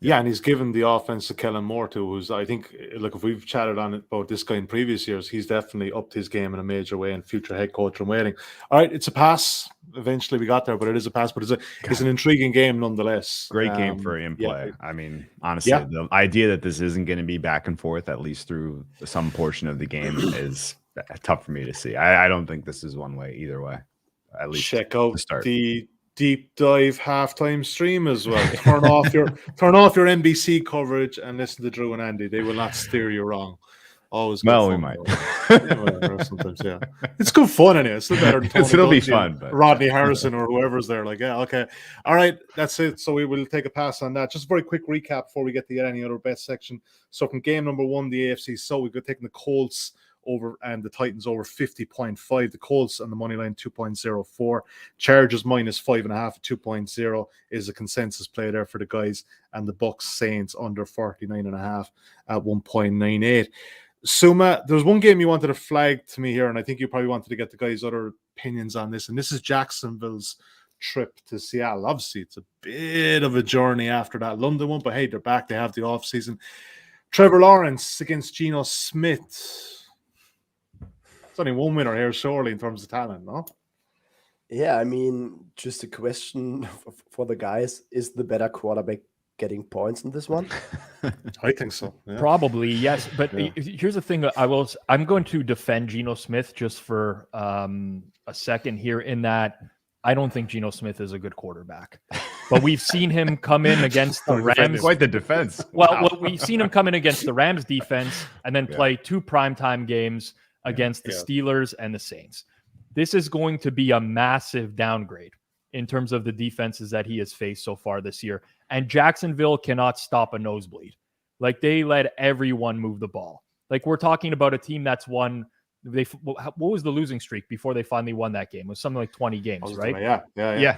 Yeah, and he's given the offense to Kellen Moore too, who's, I think, look, if we've chatted on it about this guy in previous years, he's definitely upped his game in a major way, and future head coach in waiting. All right, it's a pass. Eventually we got there, but it is a pass, but it's an intriguing game nonetheless. Great game for in play. Yeah. I mean, honestly, the idea that this isn't going to be back and forth, at least through some portion of the game, is tough for me to see. I don't think this is one way either way, at least. Check out the deep dive halftime stream as well. Turn off your NBC coverage and listen to Drew and Andy. They will not steer you wrong. Always. Well, we might. Sometimes, yeah. It's good fun anyway. It's still better than Tony it'll be Dungy, fun, but Rodney Harrison or whoever's there. Like, yeah, okay, all right, that's it. So we will take a pass on that. Just a very quick recap before we get to any other bet section. So from game number 1, the AFC. So we've got taking the Colts over and the Titans over 50.5. The Colts on the money line 2.04. Chargers minus 5.5 at 2.0 is a consensus play there for the guys, and the Bucks Saints under 49.5 at 1.98. Suma, there's one game you wanted to flag to me here, and I think you probably wanted to get the guys' other opinions on this, and this is Jacksonville's trip to Seattle. Obviously, it's a bit of a journey after that London one, but hey, they're back. They have the offseason. Trevor Lawrence against Geno Smith. It's only one winner here, surely, in terms of talent, no? Yeah, I mean, just a question for the guys. Is the better quarterback getting points in this one? I think so. Yeah. Probably, yes. But here's the thing. I'm going to defend Geno Smith just for a second here, in that I don't think Geno Smith is a good quarterback. But we've seen him come in against the Rams. Quite the defense. Well, we've seen him come in against the Rams defense and then play 2 primetime games against the Steelers and the Saints. This is going to be a massive downgrade in terms of the defenses that he has faced so far this year. And Jacksonville cannot stop a nosebleed. Like, they let everyone move the ball. Like, we're talking about a team that's won. What was the losing streak before they finally won that game? It was something like 20 games, right? Yeah.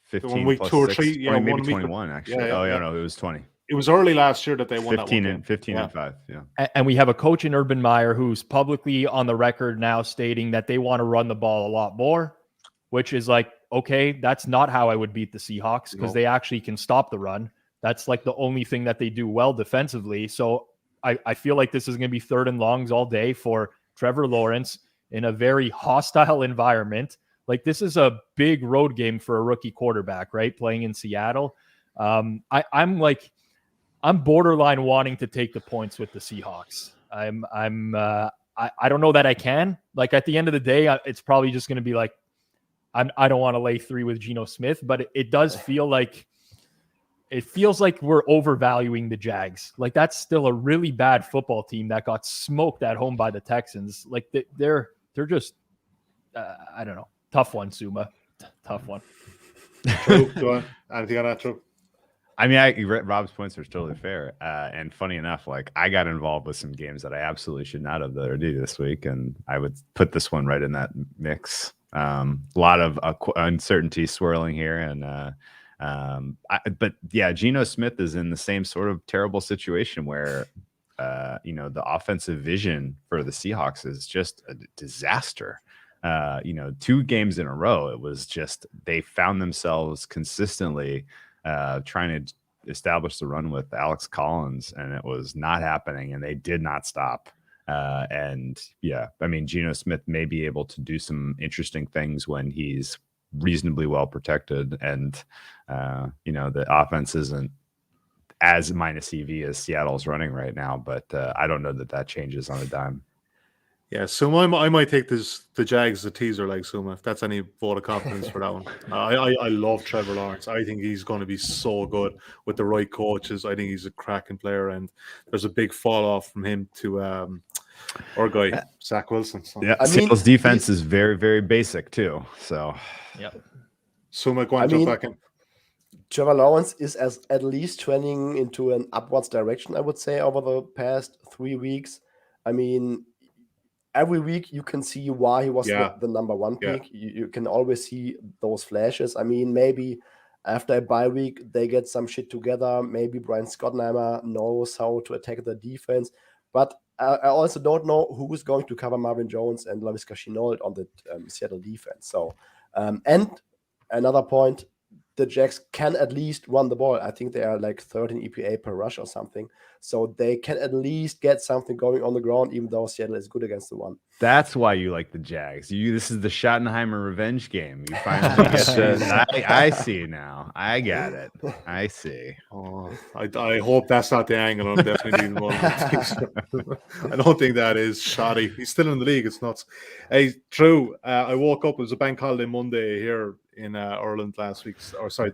15 1 week, 2 or 3, yeah, maybe 21 actually. No, it was 20. It was early last year that they won 15 that and 15 and 5. Yeah. And we have a coach in Urban Meyer who's publicly on the record now stating that they want to run the ball a lot more, which is like, okay, that's not how I would beat the Seahawks, because they actually can stop the run. That's like the only thing that they do well defensively. So I feel like this is going to be 3rd and longs all day for Trevor Lawrence in a very hostile environment. Like, this is a big road game for a rookie quarterback, right? Playing in Seattle. I'm borderline wanting to take the points with the Seahawks. I don't know that I can. Like, at the end of the day, it's probably just going to be like, I don't want to lay 3 with Geno Smith, but it does feel like we're overvaluing the Jags. Like, that's still a really bad football team that got smoked at home by the Texans. Like, they're just I don't know. Tough one, Suma. Tough one. True. Go on. Anything on that, True? I mean, Rob's points are totally fair. And funny enough, like, I got involved with some games that I absolutely should not have that are due this week, and I would put this one right in that mix. A lot of uncertainty swirling here, and but yeah, Geno Smith is in the same sort of terrible situation where the offensive vision for the Seahawks is just a disaster. 2 games in a row, it was just, they found themselves consistently trying to establish the run with Alex Collins, and it was not happening, and they did not stop. And yeah, I mean, Geno Smith may be able to do some interesting things when he's reasonably well protected, and the offense isn't as minus EV as Seattle's running right now, but I don't know that changes on a dime. Yeah, so I might take the Jags as a teaser, like Suma, if that's any vote of confidence for that one. I love Trevor Lawrence. I think he's going to be so good with the right coaches. I think he's a cracking player, and there's a big fall off from him to our guy, Zach Wilson. So. Yeah, Seattle's defense is very, very basic too. So, yeah. Suma, go on, jump back in. Trevor Lawrence is at least trending into an upwards direction, I would say, over the past 3 weeks. I mean, every week you can see why he was Yeah. the number one Yeah. pick. You can always see those flashes. I mean, maybe after a bye week, they get some shit together. Maybe Brian Schottenheimer knows how to attack the defense. But I also don't know who is going to cover Marvin Jones and Laviska Shenault on the Seattle defense. So, and another point, the Jacks can at least run the ball. I think they are like 13 EPA per rush or something. So they can at least get something going on the ground, even though Seattle is good against the run. That's why you like the Jags. This is the Schottenheimer revenge game. You finally get the. I see now. I got it. I see. Oh, I hope that's not the angle. I'm definitely leaving one. I don't think that is shoddy. He's still in the league. It's nuts. Hey, true. I woke up. It was a bank holiday Monday here in Ireland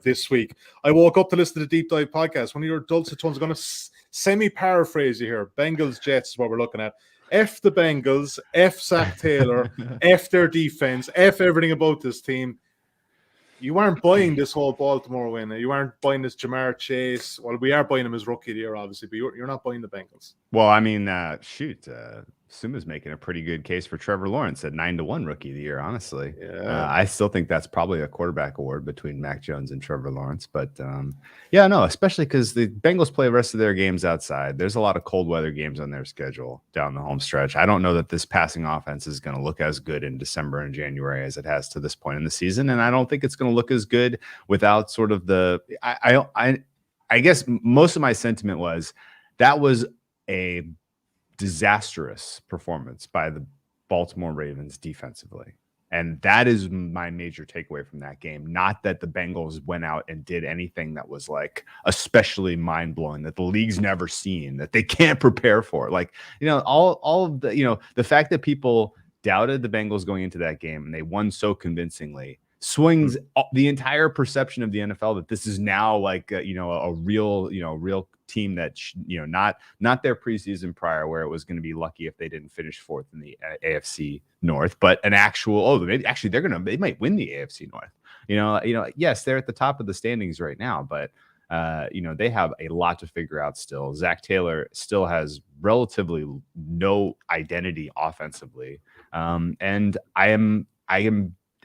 this week. I woke up to listen to the Deep Dive podcast. One of your dulcet tones are going to semi-paraphrase you here. Bengals Jets is what we're looking at. F the Bengals, F Zach Taylor, F their defense, F everything about this team. You aren't buying this whole Baltimore win. You aren't buying this Jamar Chase. Well, we are buying him as rookie of the year, obviously, but you're not buying the Bengals. Well, I mean, Suma's making a pretty good case for Trevor Lawrence at 9-1 rookie of the year, honestly. Yeah. I still think that's probably a quarterback award between Mac Jones and Trevor Lawrence. But yeah, no, especially because the Bengals play the rest of their games outside. There's a lot of cold weather games on their schedule down the home stretch. I don't know that this passing offense is going to look as good in December and January as it has to this point in the season. And I don't think it's going to look as good without sort of I guess most of my sentiment was that was a disastrous performance by the Baltimore Ravens defensively. And that is my major takeaway from that game. Not that the Bengals went out and did anything that was like especially mind-blowing, that the league's never seen, that they can't prepare for. Like, all of the, the fact that people doubted the Bengals going into that game and they won so convincingly swings the entire perception of the NFL that this is now like a real team that not their preseason prior where it was going to be lucky if they didn't finish fourth in the AFC North, but an actual they might win the AFC North. Yes, they're at the top of the standings right now, but they have a lot to figure out still. Zach Taylor still has relatively no identity offensively, and I am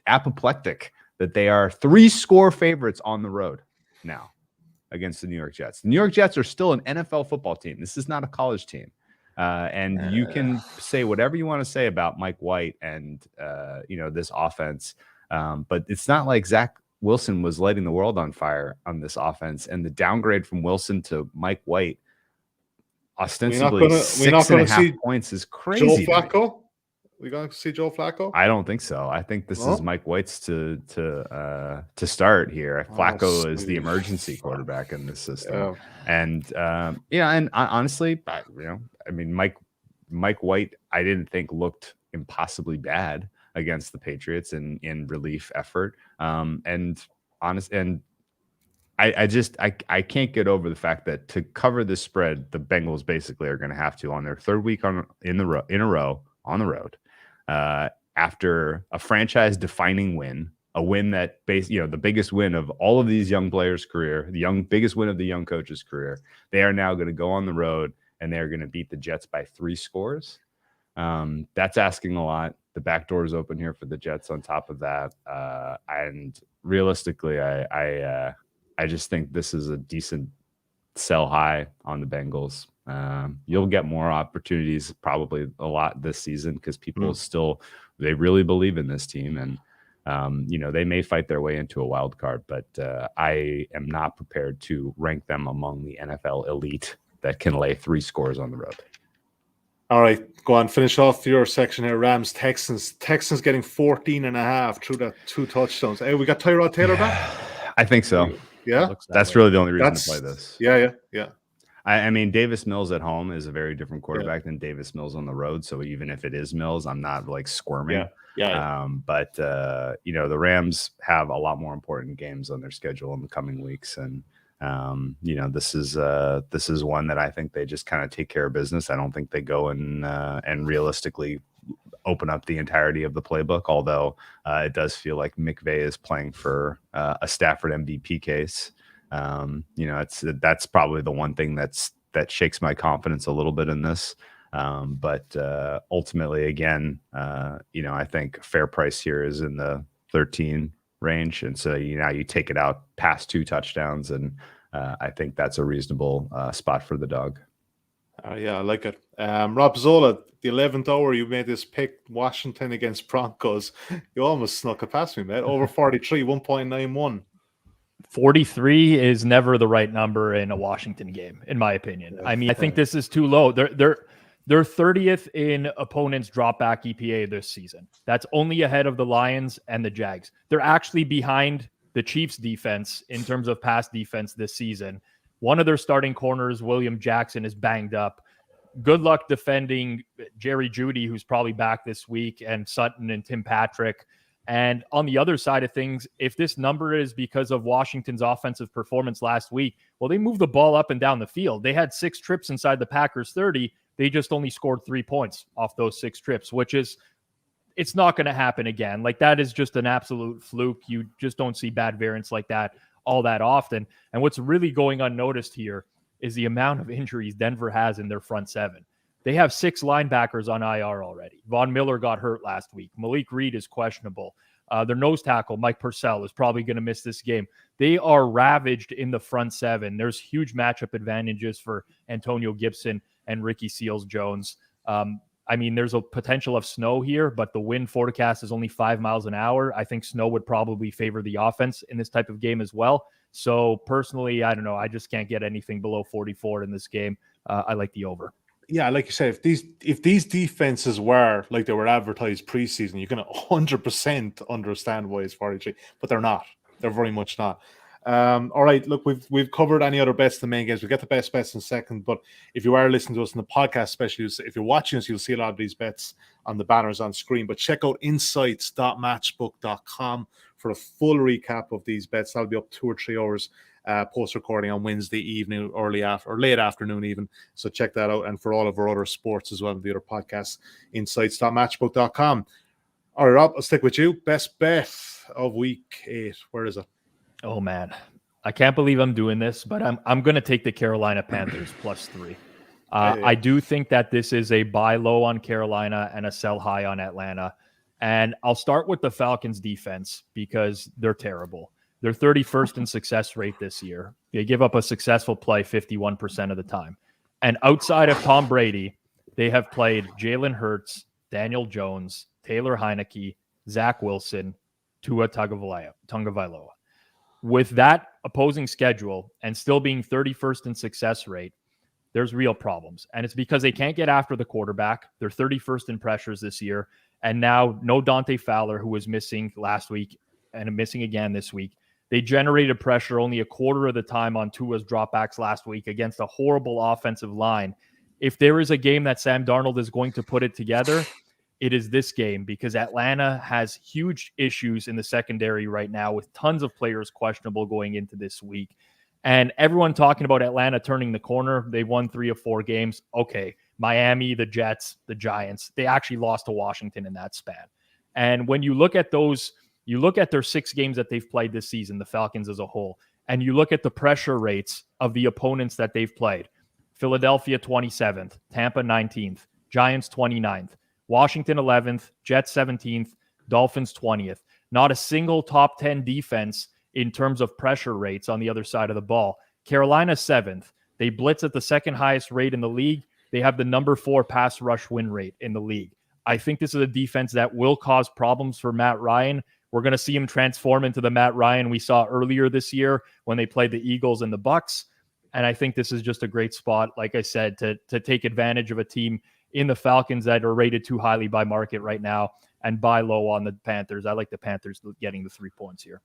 apoplectic that they are 3-score favorites on the road now against the New York Jets. The New York Jets are still an NFL football team. This is not a college team. And you can say whatever you want to say about Mike White and, this offense. But it's not like Zach Wilson was lighting the world on fire on this offense. And the downgrade from Wilson to Mike White, ostensibly 6.5 points, is crazy. Joe Flacco? We going to see Joe Flacco? I don't think so. I think this is Mike White's to start here. Flacco is the emergency quarterback in this system, and honestly, Mike White, I didn't think looked impossibly bad against the Patriots in relief effort. I can't get over the fact that to cover this spread, the Bengals basically are going to have to, on their third week in a row on the road, after a franchise-defining win, a win that the biggest win of all of these young players' career, biggest win of the young coach's career. They are now going to go on the road and they're going to beat the Jets by 3 scores. That's asking a lot. The back door is open here for the Jets on top of that. And realistically, I just think this is a decent sell high on the Bengals. You'll get more opportunities, probably a lot this season, because people they really believe in this team, and they may fight their way into a wild card, but I am not prepared to rank them among the NFL elite that can lay 3 scores on the road. All right, go on, finish off your section here. Rams, Texans getting 14.5 through that 2 touchdowns. Hey, we got Tyrod Taylor back? I think so. Yeah, that's really the only reason to play this. Yeah. I mean, Davis Mills at home is a very different quarterback than Davis Mills on the road. So even if it is Mills, I'm not like squirming. But the Rams have a lot more important games on their schedule in the coming weeks, and this is one that I think they just kind of take care of business. I don't think they go and realistically open up the entirety of the playbook, although it does feel like McVay is playing for a Stafford MVP case. That's probably the one thing that shakes my confidence a little bit in this. But ultimately, again, I think fair price here is in the 13 range. And so you take it out past 2 touchdowns. And I think that's a reasonable spot for the dog. Yeah, I like it. Rob Pizzola, the 11th hour, you made this pick, Washington against Broncos. You almost snuck it past me, mate. Over 43, 1.91. 43 is never the right number in a Washington game, in my opinion. I mean, I think this is too low. They're 30th in opponents' dropback EPA this season. That's only ahead of the Lions and the Jags. They're actually behind the Chiefs' defense in terms of pass defense this season. One of their starting corners, William Jackson, is banged up. Good luck defending Jerry Jeudy, who's probably back this week, and Sutton and Tim Patrick. And on the other side of things, if this number is because of Washington's offensive performance last week, well, they moved the ball up and down the field. They had 6 trips inside the Packers' 30. They just only scored 3 points off those 6 trips, which is, it's not going to happen again. Like, that is just an absolute fluke. You just don't see bad variance like that all that often. And what's really going unnoticed here is the amount of injuries Denver has in their front 7. They have 6 linebackers on IR already. Von Miller got hurt last week. Malik Reed is questionable. Their nose tackle, Mike Purcell, is probably going to miss this game. They are ravaged in the front 7. There's huge matchup advantages for Antonio Gibson and Ricky Seals-Jones. I mean, there's a potential of snow here, but the wind forecast is only 5 miles an hour. I think snow would probably favor the offense in this type of game as well. So personally, I don't know. I just can't get anything below 44 in this game. I like the over. Yeah, like you said, if these defenses were like they were advertised preseason, you can 100% understand why it's 43, but they're not. They're very much not. All right, look, we've covered any other bets, the main games. We'll get the best bets in a second, but if you are listening to us in the podcast, especially if you're watching us, you'll see a lot of these bets on the banners on screen. But check out insights.matchbook.com for a full recap of these bets. That'll be up 2 or 3 hours post-recording on Wednesday evening, late afternoon even. So check that out. And for all of our other sports as well, the other podcasts, insights.matchbook.com. All right, Rob, I'll stick with you. Best bet of week 8. Where is it? Oh, man. I can't believe I'm doing this, but I'm going to take the Carolina Panthers +3. I do think that this is a buy low on Carolina and a sell high on Atlanta. And I'll start with the Falcons defense because they're terrible. They're 31st in success rate this year. They give up a successful play 51% of the time. And outside of Tom Brady, they have played Jalen Hurts, Daniel Jones, Taylor Heineke, Zach Wilson, Tua Tagovailoa. With that opposing schedule and still being 31st in success rate, there's real problems. And it's because they can't get after the quarterback. They're 31st in pressures this year. And now no Dante Fowler, who was missing last week and missing again this week. They generated pressure only a quarter of the time on Tua's dropbacks last week against a horrible offensive line. If there is a game that Sam Darnold is going to put it together, it is this game because Atlanta has huge issues in the secondary right now with tons of players questionable going into this week. And everyone talking about Atlanta turning the corner. They won 3 of 4 games. Okay, Miami, the Jets, the Giants, they actually lost to Washington in that span. And when you look at those, you look at their 6 games that they've played this season, the Falcons as a whole, and you look at the pressure rates of the opponents that they've played. Philadelphia 27th, Tampa 19th, Giants 29th, Washington 11th, Jets 17th, Dolphins 20th. Not a single top 10 defense in terms of pressure rates on the other side of the ball. Carolina 7th. They blitz at the second highest rate in the league. They have the number 4 pass rush win rate in the league. I think this is a defense that will cause problems for Matt Ryan. We're going to see him transform into the Matt Ryan we saw earlier this year when they played the Eagles and the Bucks. And I think this is just a great spot, like I said, to take advantage of a team in the Falcons that are rated too highly by market right now and buy low on the Panthers. I like the Panthers getting the 3 points here.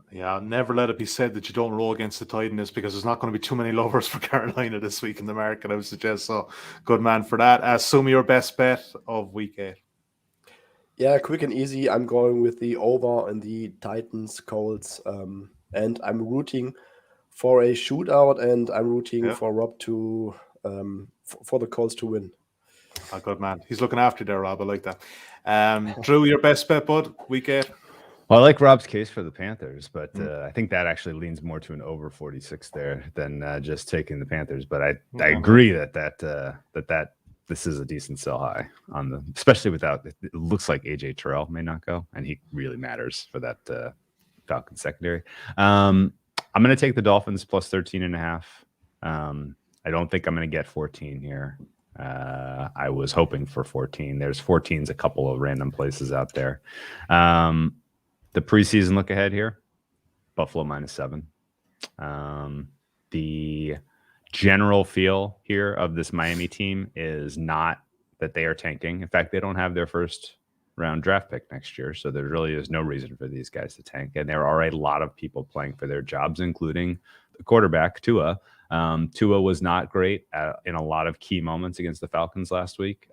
Yeah, never let it be said that you don't roll against the Titans because there's not going to be too many lovers for Carolina this week in the market, I would suggest. So good man for that. Assume your best bet of week 8. Yeah, quick and easy. I'm going with the over in the Titans Colts, and I'm rooting for a shootout, and I'm rooting for Rob to for the Colts to win. Oh, good man. He's looking after you there, Rob. I like that. Drew, your best bet, bud, week 8. Well, I like Rob's case for the Panthers, but I think that actually leans more to an over 46 there than just taking the Panthers. But I agree that this is a decent sell high on the, especially without, it looks like AJ Terrell may not go, and he really matters for that Falcons secondary. I'm going to take the Dolphins plus 13.5. I don't think I'm going to get 14 here. I was hoping for 14. There's 14's a couple of random places out there. The preseason look ahead here, Buffalo -7. The general feel here of this Miami team is not that they are tanking. In fact, they don't have their first round draft pick next year, so there really is no reason for these guys to tank. And there are a lot of people playing for their jobs, including the quarterback, Tua. Tua was not great in a lot of key moments against the Falcons last week.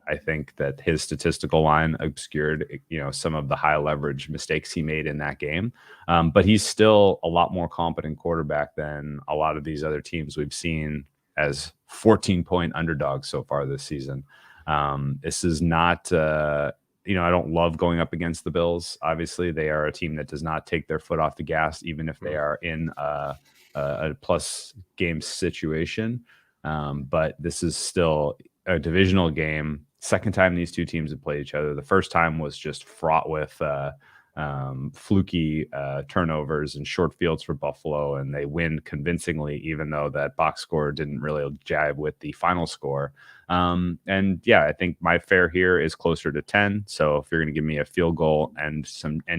I think that his statistical line obscured, some of the high leverage mistakes he made in that game. But he's still a lot more competent quarterback than a lot of these other teams we've seen as 14-point underdogs so far this season. This is not, I don't love going up against the Bills. Obviously, they are a team that does not take their foot off the gas, even if they are in a plus game situation. But this is still a divisional game. Second time these two teams have played each other. The first time was just fraught with fluky turnovers and short fields for Buffalo, and they win convincingly, even though that box score didn't really jive with the final score. And yeah, I think my fare here is closer to 10. So if you're going to give me a field goal and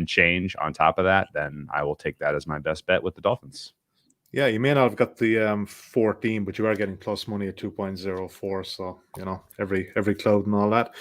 change on top of that, then I will take that as my best bet with the Dolphins. Yeah, you may not have got the 14, but you are getting plus money at 2.04. So, every cloud and all that.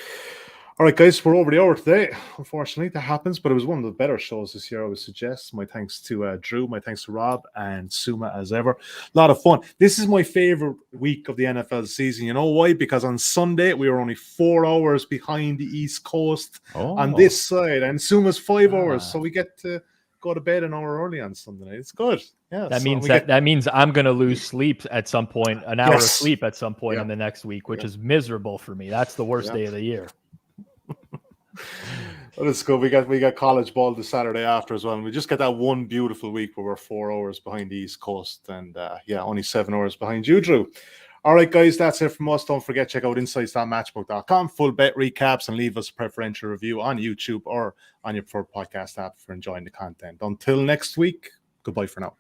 All right, guys, we're over the hour today. Unfortunately, that happens, but it was one of the better shows this year, I would suggest. My thanks to Drew, my thanks to Rob, and Suma as ever. A lot of fun. This is my favorite week of the NFL season. You know why? Because on Sunday, we were only 4 hours behind the East Coast on this side, and Suma's 5 hours. So we get to go to bed an hour early on Sunday night. It's good. Yeah, that means I'm going to lose sleep at some point, an hour of sleep at some point in the next week, which is miserable for me. That's the worst day of the year. Well, it's good. We got college ball the Saturday after as well, and we just got that one beautiful week where we're 4 hours behind the East Coast, and only 7 hours behind you, Drew. All right, guys, that's it from us. Don't forget, check out insights.matchbook.com, full bet recaps, and leave us a preferential review on YouTube or on your preferred podcast app for enjoying the content. Until next week, goodbye for now.